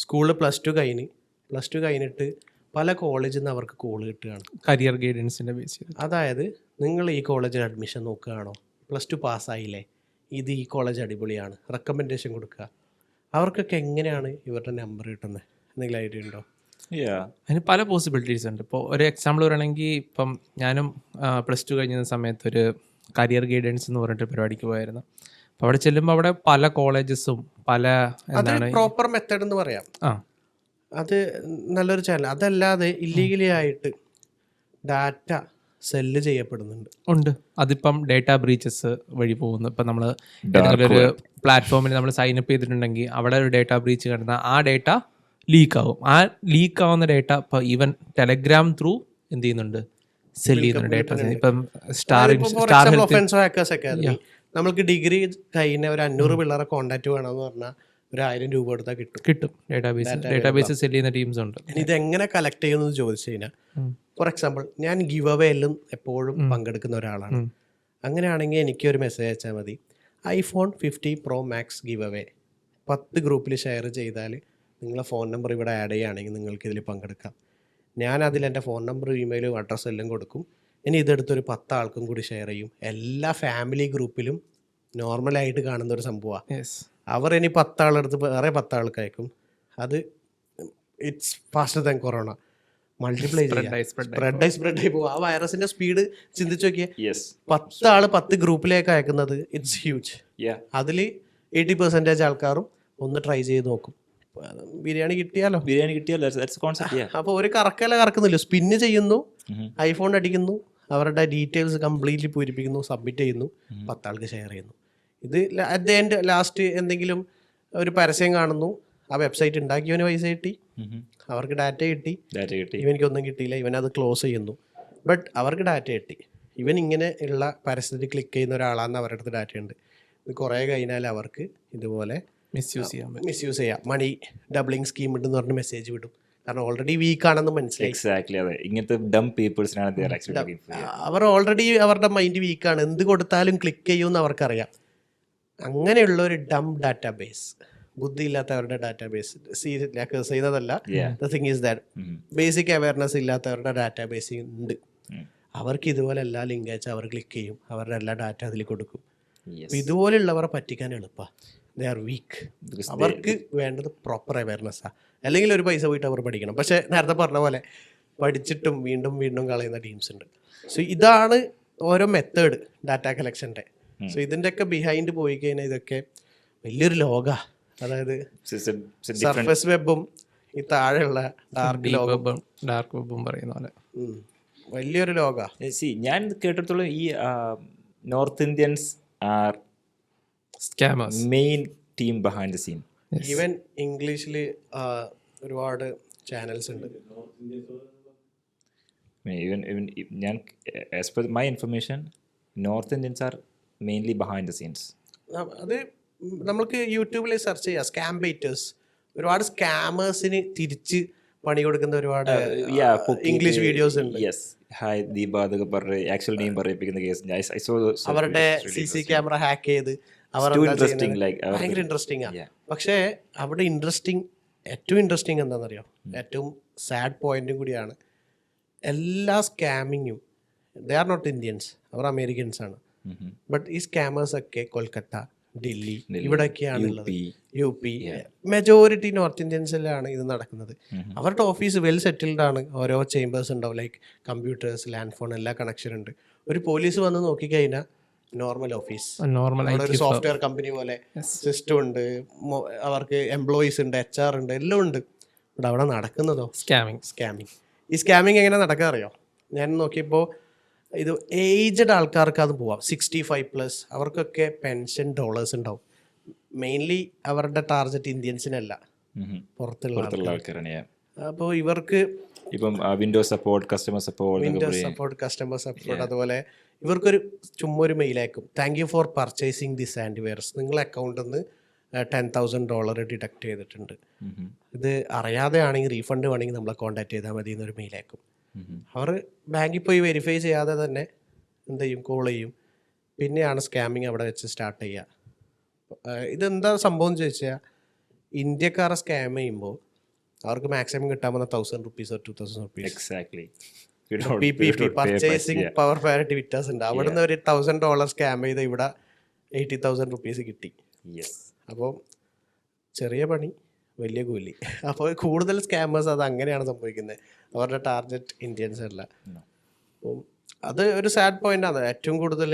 സ്കൂളിൽ പ്ലസ് ടു കഴിഞ്ഞിട്ട് പല കോളേജിൽ നിന്ന് അവർക്ക് കോൾ കിട്ടുകയാണ്, കരിയർ ഗൈഡൻസിൻ്റെ ബേസിൽ. അതായത് നിങ്ങൾ ഈ കോളേജിൽ അഡ്മിഷൻ നോക്കുകയാണോ, പ്ലസ് ടു പാസ്സായില്ലേ, ഇത് ഈ കോളേജ് അടിപൊളിയാണ്, റെക്കമെൻഡേഷൻ കൊടുക്കുക. അവർക്കൊക്കെ എങ്ങനെയാണ് ഇവരുടെ നമ്പർ കിട്ടുന്നത്? എന്തെങ്കിലും ഐഡിയ ഉണ്ടോ? അതിന് പല പോസിബിലിറ്റീസ് ഉണ്ട്. ഇപ്പോൾ ഒരു എക്സാമ്പിൾ പറയുകയാണെങ്കിൽ ഇപ്പം ഞാനും പ്ലസ് ടു കഴിഞ്ഞ സമയത്ത് ഒരു കരിയർ ഗൈഡൻസ് എന്ന് പറഞ്ഞിട്ട് പരിപാടിക്ക് പോയായിരുന്നു. അപ്പോൾ അവിടെ ചെല്ലുമ്പോൾ അവിടെ പല കോളേജസും പല എന്താണ് പ്രോപ്പർ മെത്തേഡ് എന്ന് പറയാം. അത് നല്ലൊരു ചാനൽ. അതല്ലാതെ ഇല്ലീഗലി ആയിട്ട് ഡാറ്റ സെല്ല് ചെയ്യപ്പെടുന്നുണ്ട്. ഉണ്ട്. അതിപ്പം ഡേറ്റാ ബ്രീച്ചസ് വഴി പോകുന്നു. ഇപ്പം നമ്മൾ ഏതെങ്കിലും ഒരു പ്ലാറ്റ്ഫോമിൽ നമ്മൾ സൈനപ്പ് ചെയ്തിട്ടുണ്ടെങ്കിൽ അവിടെ ഒരു ഡേറ്റാ ബ്രീച്ച് കിടന്ന ആ ഡേറ്റ ലീക്ക് ആവും. ആ ലീക്ക് ആവുന്ന ഡേറ്റ ഇപ്പോൾ ഈവൻ ടെലഗ്രാം ത്രൂ എന്ത് ചെയ്യുന്നുണ്ട്, സെല് ചെയ്യുന്നുണ്ട് ഡേറ്റ. ഇപ്പം നമ്മൾക്ക് ഡിഗ്രി കഴിഞ്ഞ ഒരു 500 പിള്ളേരെ കോൺടാക്ട് വേണമെന്ന് പറഞ്ഞാൽ ഒരു 1000 രൂപ കൊടുത്താൽ കിട്ടും. ഡേറ്റാബേസ് സെല് ചെയ്യുന്ന ടീംസ് ഉണ്ട്. ഇനി ഇതെങ്ങനെ കളക്ട് ചെയ്യുമെന്ന് ചോദിച്ചു കഴിഞ്ഞാൽ, ഫോർ എക്സാമ്പിൾ ഞാൻ ഗിവ് അവേ എല്ലാം എപ്പോഴും പങ്കെടുക്കുന്ന ഒരാളാണ്. അങ്ങനെയാണെങ്കിൽ എനിക്ക് ഒരു മെസ്സേജ് അയച്ചാൽ മതി, iPhone 50 Pro Max give away 10 ഗ്രൂപ്പിൽ ഷെയർ ചെയ്താൽ നിങ്ങളെ ഫോൺ നമ്പർ ഇവിടെ ആഡ് ചെയ്യുകയാണെങ്കിൽ നിങ്ങൾക്ക് ഇതിൽ പങ്കെടുക്കാം. ഞാൻ അതിൽ എൻ്റെ ഫോൺ നമ്പറും ഇമെയിലും അഡ്രസ്സും എല്ലാം കൊടുക്കും. ഇനി ഇതെടുത്തൊരു 10 ആൾക്കും കൂടി ഷെയർ ചെയ്യും. എല്ലാ ഫാമിലി ഗ്രൂപ്പിലും നോർമലായിട്ട് കാണുന്ന ഒരു സംഭവമാണ്. അവർ ഇനി 10 ആളെടുത്ത് വേറെ 10 ആൾക്ക് അയക്കും. അത് it's faster than corona. Multiply spread ആയി പോകും. ആ വൈറസിന്റെ സ്പീഡ് ചിന്തിച്ചു നോക്കിയേ. 10 ആള് 10 ഗ്രൂപ്പിലേക്ക് അയക്കുന്നത് ഇറ്റ്സ് ഹ്യൂജ്. അതിൽ 80% ആൾക്കാരും ഒന്ന് ട്രൈ ചെയ്ത് നോക്കും. ബിരിയാണി കിട്ടിയാലോ. അപ്പോൾ ഒരു കറക്കല കറക്കുന്നില്ല, സ്പിന്ന് ചെയ്യുന്നു, ഐഫോൺ അടിക്കുന്നു, അവരുടെ ഡീറ്റെയിൽസ് കംപ്ലീറ്റ്ലി പൂരിപ്പിക്കുന്നു, സബ്മിറ്റ് ചെയ്യുന്നു, 10 ആൾക്ക് ഷെയർ ചെയ്യുന്നു. ഇത് അറ്റ് ദ എൻഡ് ലാസ്റ്റ് എന്തെങ്കിലും ഒരു പരസ്യം കാണുന്നു, ആ വെബ്സൈറ്റ് ഉണ്ടാക്കിയവന് പൈസ കിട്ടി, അവർക്ക് ഡാറ്റ കിട്ടി, ഇവനിക്കൊന്നും കിട്ടിയില്ല, ഇവനത് ക്ലോസ് ചെയ്യുന്നു. ബട്ട് അവർക്ക് ഡാറ്റ കിട്ടി. ഇവൻ ഇങ്ങനെ ഉള്ള പരസ്യത്തിൽ ക്ലിക്ക് ചെയ്യുന്ന ഒരാളാണെന്ന് അവരുടെ അടുത്ത് ഡാറ്റ ഉണ്ട്. ഇത് കുറേ കഴിഞ്ഞാൽ അവർക്ക് ഇതുപോലെ മിസ്യൂസ് ചെയ്യാം. മണി ഡബിളിങ് സ്കീം ഉണ്ടെന്ന് പറഞ്ഞ് മെസ്സേജ് വിടും. കാരണം ഓൾറെഡി വീക്കാണെന്ന് മനസ്സിലായി. അവർ ഓൾറെഡി അവരുടെ മൈൻഡ് വീക്കാണ്, എന്ത് കൊടുത്താലും ക്ലിക്ക് ചെയ്യുമെന്ന് അവർക്കറിയാം. അങ്ങനെയുള്ള ഒരു ഡം ഡാറ്റാബേസ്, ബുദ്ധിയില്ലാത്തവരുടെ ഡാറ്റാബേസ് ചെയ്യുന്നതല്ല. The thing is that basic awareness ഇല്ലാത്തവരുടെ ഡാറ്റാബേസ് ഉണ്ട്. അവർക്ക് ഇതുപോലെ എല്ലാ ലിങ്ക് അയച്ചാൽ അവർ ക്ലിക്ക് ചെയ്യും, അവരുടെ എല്ലാ ഡാറ്റ അതിൽ കൊടുക്കും. ഇതുപോലെയുള്ളവരെ പറ്റിക്കാൻ എളുപ്പമാണ്. They are week. അവർക്ക് വേണ്ടത് പ്രോപ്പർ അവയർനെസ്സാണ്. അല്ലെങ്കിൽ ഒരു പൈസ പോയിട്ട് അവർ പഠിക്കണം. പക്ഷേ നേരത്തെ പറഞ്ഞ പോലെ പഠിച്ചിട്ടും വീണ്ടും വീണ്ടും കളയുന്ന ടീംസ് ഉണ്ട്. സോ ഇതാണ് ഓരോ മെത്തേഡ് ഡാറ്റ കളക്ഷൻ്റെ. സോ ഇതിൻ്റെയൊക്കെ ബിഹൈൻഡ് പോയി കഴിഞ്ഞാൽ ഇതൊക്കെ വലിയൊരു ലോകമാണ്. അതായത് സർഫസ് വെബും ഈ താഴെയുള്ള ഡാർക്ക് വെബും പറയുന്ന പോലെ വലിയൊരു ലോകമാണ്. ഞാൻ കേട്ടിടത്തോളം ഈ north Indians are scammers main team behind the scene. Even ഇംഗ്ലീഷിൽ ഒരുപാട് ചാനൽസ് ഉണ്ട്. ഞാൻ as per my information north Indians are mainly behind the scenes. അത് നമ്മൾക്ക് യൂട്യൂബിൽ സെർച്ച് ചെയ്യാം. സ്കാം ബൈറ്റേഴ്സ്, ഒരുപാട് സ്കാമേഴ്സിന് തിരിച്ച് പണി കൊടുക്കുന്ന ഒരുപാട് ഇംഗ്ലീഷ് വീഡിയോസ് ഉണ്ട്. ഹായ് ദീപ അതൊക്കെ പറഞ്ഞ് ആക്ച്വൽ നെയിം പറയിപ്പിക്കുന്ന കേസ് അവരുടെ CC ക്യാമറ ഹാക്ക് ചെയ്ത് ഭയങ്കര ഇൻട്രസ്റ്റിംഗ് ആണ്. പക്ഷേ അവിടെ ഏറ്റവും ഇൻട്രസ്റ്റിംഗ് എന്താണെന്നറിയോ, ഏറ്റവും സാഡ് പോയിന്റും കൂടിയാണ്. എല്ലാ സ്കാമിങ്ങും ദേ ആർ നോട്ട് ഇന്ത്യൻസ്, അവർ അമേരിക്കൻസ് ആണ്. ബട്ട് ഈ സ്കാമേഴ്സ് ഒക്കെ കൊൽക്കത്ത, ഡൽഹി ഇവിടെയൊക്കെയാണുള്ളത്. UP മെജോറിറ്റി നോർത്ത് ഇന്ത്യൻസിലാണ് ഇത് നടക്കുന്നത്. അവരുടെ ഓഫീസ് വെൽ സെറ്റിൽഡ് ആണ്. ഓരോ ചേമ്പേഴ്സ് ഉണ്ടാവും, ലൈക്ക് കമ്പ്യൂട്ടേഴ്സ്, ലാൻഡ് ഫോൺ, എല്ലാ കണക്ഷൻ ഉണ്ട്. ഒരു പോലീസ് വന്ന് നോക്കിക്കഴിഞ്ഞാൽ നോർമൽ ഓഫീസ്, ഒരു സോഫ്റ്റ്വെയർ കമ്പനി പോലെ സിസ്റ്റം ഉണ്ട്, അവർക്ക് എംപ്ലോയീസ് ഉണ്ട്, HR ഉണ്ട്, എല്ലാം ഉണ്ട്. ഇവിടെ അവിടെ നടക്കുന്നതോ സ്കാമിങ്. ഈ സ്കാമിങ് എങ്ങനെ നടക്കുക അറിയോ? ഞാൻ നോക്കിയപ്പോൾ ഇത് ഏജ്ഡ് ആൾക്കാർക്ക് അത് പോവാം, 65+. അവർക്കൊക്കെ പെൻഷൻ ഡോളേഴ്സ് ഉണ്ടാവും. മെയിൻലി അവരുടെ ടാർഗറ്റ് ഇന്ത്യൻസിനല്ല, പുറത്തുള്ള ആൾക്കാരാണ്. അപ്പോൾ ഇവർക്ക് ഇപ്പം Windows support, customer support, Windows support, customer support. അതുപോലെ ഇവർക്കൊരു ചുമ്മാ ഒരു മെയിൽ അയക്കും, thank you for purchasing this antivirus, നിങ്ങളെ അക്കൗണ്ടിൽ നിന്ന് $10,000 ഡിഡക്ട് ചെയ്തിട്ടുണ്ട്, ഇത് അറിയാതെ ആണെങ്കിൽ റീഫണ്ട് വേണമെങ്കിൽ നമ്മളെ കോൺടാക്ട് ചെയ്താൽ മതി എന്നൊരു മെയിൽ അയക്കും. അവർ ബാങ്കിൽ പോയി വെരിഫൈ ചെയ്യാതെ തന്നെ എന്ത് ചെയ്യും, കോൾ ചെയ്യും. പിന്നെയാണ് സ്കാമിങ് അവിടെ വെച്ച് സ്റ്റാർട്ട് ചെയ്യുക. ഇതെന്താ സംഭവം എന്ന് ചോദിച്ചാൽ, ഇന്ത്യക്കാരെ സ്കാം ചെയ്യുമ്പോൾ അവർക്ക് മാക്സിമം കിട്ടാൻ പോകുന്ന ₹1,000 or $2,000. Exactly. Purchasing power parity വ്യത്യാസം ഉണ്ട്. അവിടുന്ന് ഒരു $1,000 സ്കാം ചെയ്ത് ഇവിടെ $80,000 കിട്ടി. അപ്പോൾ ചെറിയ പണി വലിയ കൂലി. അപ്പോൾ കൂടുതൽ സ്കാമേഴ്സ് അത് അങ്ങനെയാണ് സംഭവിക്കുന്നത്. അവരുടെ ടാർഗറ്റ് ഇന്ത്യൻസ് അല്ല. അപ്പം അത് ഒരു സാഡ് പോയിന്റ് ആണ്. ഏറ്റവും കൂടുതൽ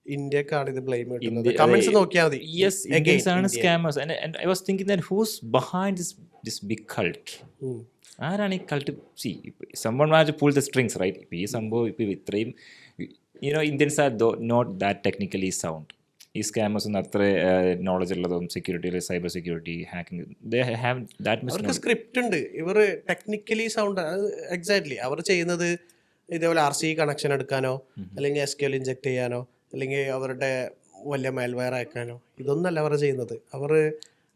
ഇന്ത്യക്കാണ് ഇത് ബ്ലെയിം കിട്ടുന്നത്. കമന്റ്സ് നോക്കിയാൽ മതി. Yes, Indians are scammers. And I was thinking that who's behind this big cult? ആരാണ് ഈ cult? C someone has to pull the strings, right? ഇപ്പോൾ ഈ സംഭവം ഇപ്പോൾ ഇത്രയും Indians are not that technically sound. ഈ സ്കാമേഴ്സ് ഒന്നും അത്ര നോളജ് ഉള്ളതും സെക്യൂരിറ്റിയിൽ, cyber security, hacking, they have that much. അവർക്ക് സ്ക്രിപ്റ്റ് ഉണ്ട്. ഇവർ ടെക്നിക്കലി സൗണ്ട് എക്സാക്ട്ലി അവർ ചെയ്യുന്നത് ഇതേപോലെ RC കണക്ഷൻ എടുക്കാനോ അല്ലെങ്കിൽ SQL ഇൻജെക്ട് ചെയ്യാനോ അല്ലെങ്കിൽ അവരുടെ വലിയ മാൽവെയർ അയക്കാനോ ഇതൊന്നല്ല അവർ ചെയ്യുന്നത്. അവർ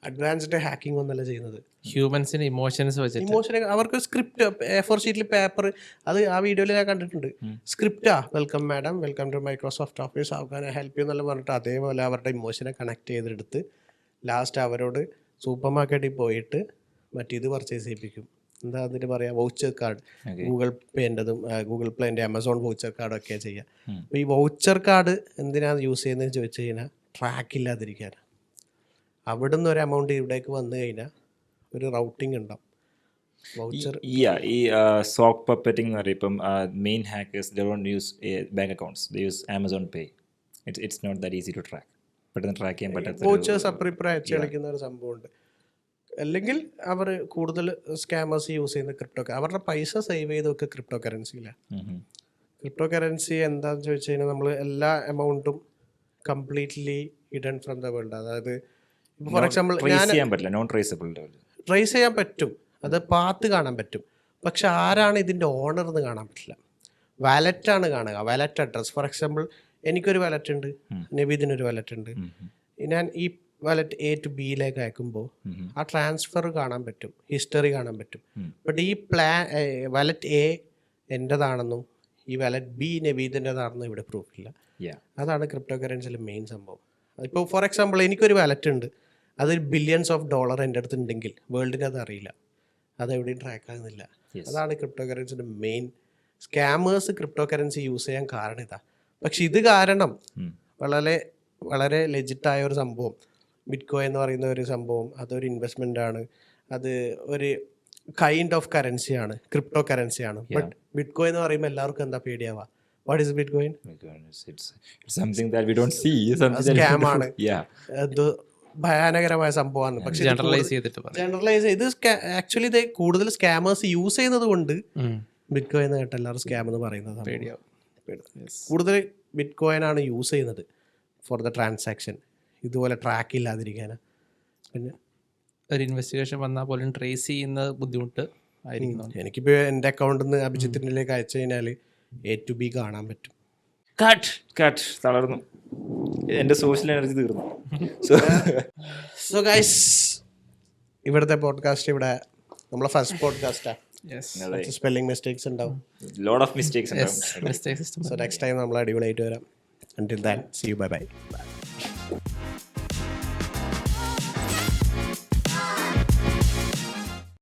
അഡ്വാൻസ്ഡ് ഹാക്കിംഗ് ഒന്നല്ല ചെയ്യുന്നത്. ഹ്യൂമൻസിന് ഇമോഷൻസ് വെച്ചിട്ട് ഇമോഷൻ അവർക്ക് സ്ക്രിപ്റ്റ് A4 ഷീറ്റിൽ പേപ്പർ, അത് ആ വീഡിയോയിൽ ഞാൻ കണ്ടിട്ടുണ്ട്. സ്ക്രിപ്റ്റാ, welcome madam, welcome to Microsoft office, how can I help you എന്നെല്ലാം പറഞ്ഞിട്ട് അതേപോലെ അവരുടെ ഇമോഷനെ കണക്ട് ചെയ്തെടുത്ത് ലാസ്റ്റ് അവരോട് സൂപ്പർ മാർക്കറ്റിൽ പോയിട്ട് മറ്റേത് പർച്ചേസ് ചെയ്യിപ്പിക്കും. എന്താ അതിന് പറയുക, വൗച്ചർ കാർഡ്, ഗൂഗിൾ പേൻ്റെതും ഗൂഗിൾ പ്ലേൻ്റെ Amazon വൗച്ചർ കാർഡൊക്കെ ചെയ്യുക. അപ്പോൾ ഈ വൗച്ചർ കാർഡ് എന്തിനാണ് യൂസ് ചെയ്യുന്നതെന്ന് ചോദിച്ചു കഴിഞ്ഞാൽ ട്രാക്ക് ഇല്ലാതിരിക്കാൻ. അവിടുന്ന് ഒരു എമൗണ്ട് ഇവിടേക്ക് വന്നു കഴിഞ്ഞാൽ ഒരു റൗട്ടിങ് ഉണ്ടാവും. വൗച്ചർ ഈ സോക്ക് പപ്പറ്റിംഗ് എന്ന് പറയും. ഇപ്പം main hackers they don't use bank accounts, they use Amazon Pay. It's not that easy to track. പെട്ടെന്ന് ട്രാക്ക് ചെയ്യാൻ പറ്റാത്ത വൗച്ചേഴ്സ് അപ്പുറം അയച്ച് കളിക്കുന്ന ഒരു സംഭവമുണ്ട്. അല്ലെങ്കിൽ അവർ കൂടുതൽ സ്കാമേഴ്സ് യൂസ് ചെയ്യുന്ന അവരുടെ പൈസ സേവ് ചെയ്തൊക്കെ ക്രിപ്റ്റോ കറൻസിയിലാണ്. ക്രിപ്റ്റോ കറൻസി എന്താണെന്ന് ചോദിച്ചു കഴിഞ്ഞാൽ നമ്മൾ എല്ലാ എമൗണ്ടും completely hidden from the world. അതായത് ഫോർ എക്സാമ്പിൾ ട്രേസ് ചെയ്യാൻ പറ്റും, അത് പാത്ത് കാണാൻ പറ്റും, പക്ഷെ ആരാണ് ഇതിൻ്റെ ഓണർ എന്ന് കാണാൻ പറ്റില്ല. വാലറ്റാണ് കാണുക, വാലറ്റ് അഡ്രസ്. ഫോർ എക്സാമ്പിൾ എനിക്കൊരു വാലറ്റ് ഉണ്ട്, നബീദിനൊരു വാലറ്റ് ഉണ്ട്. ഞാൻ ഈ വാലറ്റ് A to Bയിലേക്ക് അയക്കുമ്പോൾ ആ ട്രാൻസ്ഫർ കാണാൻ പറ്റും, ഹിസ്റ്ററി കാണാൻ പറ്റും. ബട്ട് ഈ വാലറ്റ് A എൻ്റെതാണെന്നും ഈ വാലറ്റ് B നബീദിൻ്റെതാണെന്നും ഇവിടെ പ്രൂഫില്ല. അതാണ് ക്രിപ്റ്റോ കറൻസിയിലെ മെയിൻ സംഭവം. ഇപ്പോൾ ഫോർ എക്സാമ്പിൾ എനിക്കൊരു വാലറ്റ് ഉണ്ട്, അതിൽ $ബില്യൺസ് എൻ്റെ അടുത്ത് ഉണ്ടെങ്കിൽ വേൾഡിന് അത് അറിയില്ല, അതെവിടെയും ട്രാക്ക് ആകുന്നില്ല. അതാണ് ക്രിപ്റ്റോ കറൻസിയുടെ main. Scammers crypto currency use ചെയ്യാൻ കാരണം ഇതാ. പക്ഷെ ഇത് കാരണം വളരെ വളരെ ലെജിറ്റായ ഒരു സംഭവം, ബിറ്റ്കോയിൻ എന്ന് പറയുന്ന ഒരു സംഭവം, അതൊരു ഇൻവെസ്റ്റ്മെൻ്റ് ആണ്, അത് ഒരു കൈൻഡ് ഓഫ് കറൻസിയാണ്, ക്രിപ്റ്റോ കറൻസിയാണ്. ബട്ട് ബിറ്റ്കോയിൻ എന്ന് പറയുമ്പോൾ എല്ലാവർക്കും എന്താ പേടിയാവുക? What is bitcoin? സ്കാമാണ്, അത് ഭയാനകരമായ സംഭവമാണ്. പക്ഷേ ജനറലൈസ് ചെയ്ത് ആക്ച്വലി ഇത് കൂടുതൽ സ്കാമേഴ്സ് യൂസ് ചെയ്യുന്നത് കൊണ്ട് ബിറ്റ്കോയിൻ എന്ന് കേട്ട എല്ലാവരും സ്കാം എന്ന് പറയുന്നത് കൂടുതൽ ബിറ്റ്കോയിൻ ആണ് യൂസ് ചെയ്യുന്നത് ഫോർ ദ ട്രാൻസാക്ഷൻ, ഇതുപോലെ ട്രാക്ക് ഇല്ലാതിരിക്കാനാണ്. പിന്നെ ഒരു ഇൻവെസ്റ്റിഗേഷൻ വന്നാൽ പോലും ട്രേസ് ചെയ്യുന്നത് ബുദ്ധിമുട്ട് ആയിരിക്കും. എനിക്കിപ്പോൾ എൻ്റെ അക്കൗണ്ടിൽ നിന്ന് അഭിജിത്തിലേക്ക് അയച്ചു കഴിഞ്ഞാൽ A to B കാണാൻ പറ്റും. കട്ട് തളർന്നു, എൻ്റെ സോഷ്യൽ എനർജി തീർന്നു. സോ ഗൈസ്, ഇവിടുത്തെ പോഡ്കാസ്റ്റ് ഇവിടെ നമ്മളെ ഫസ്റ്റ് പോഡ്കാസ്റ്റാണ്. സ്പെല്ലിംഗ് മിസ്റ്റേക്സ് ഉണ്ടാവും, ലോട്ട് ഓഫ് മിസ്റ്റേക്സ് ഉണ്ടാവും. സോ നെക്സ്റ്റ് ടൈം നമ്മൾ അടിപൊളിയായിട്ട് വരാം. Until then, see you, bye bye.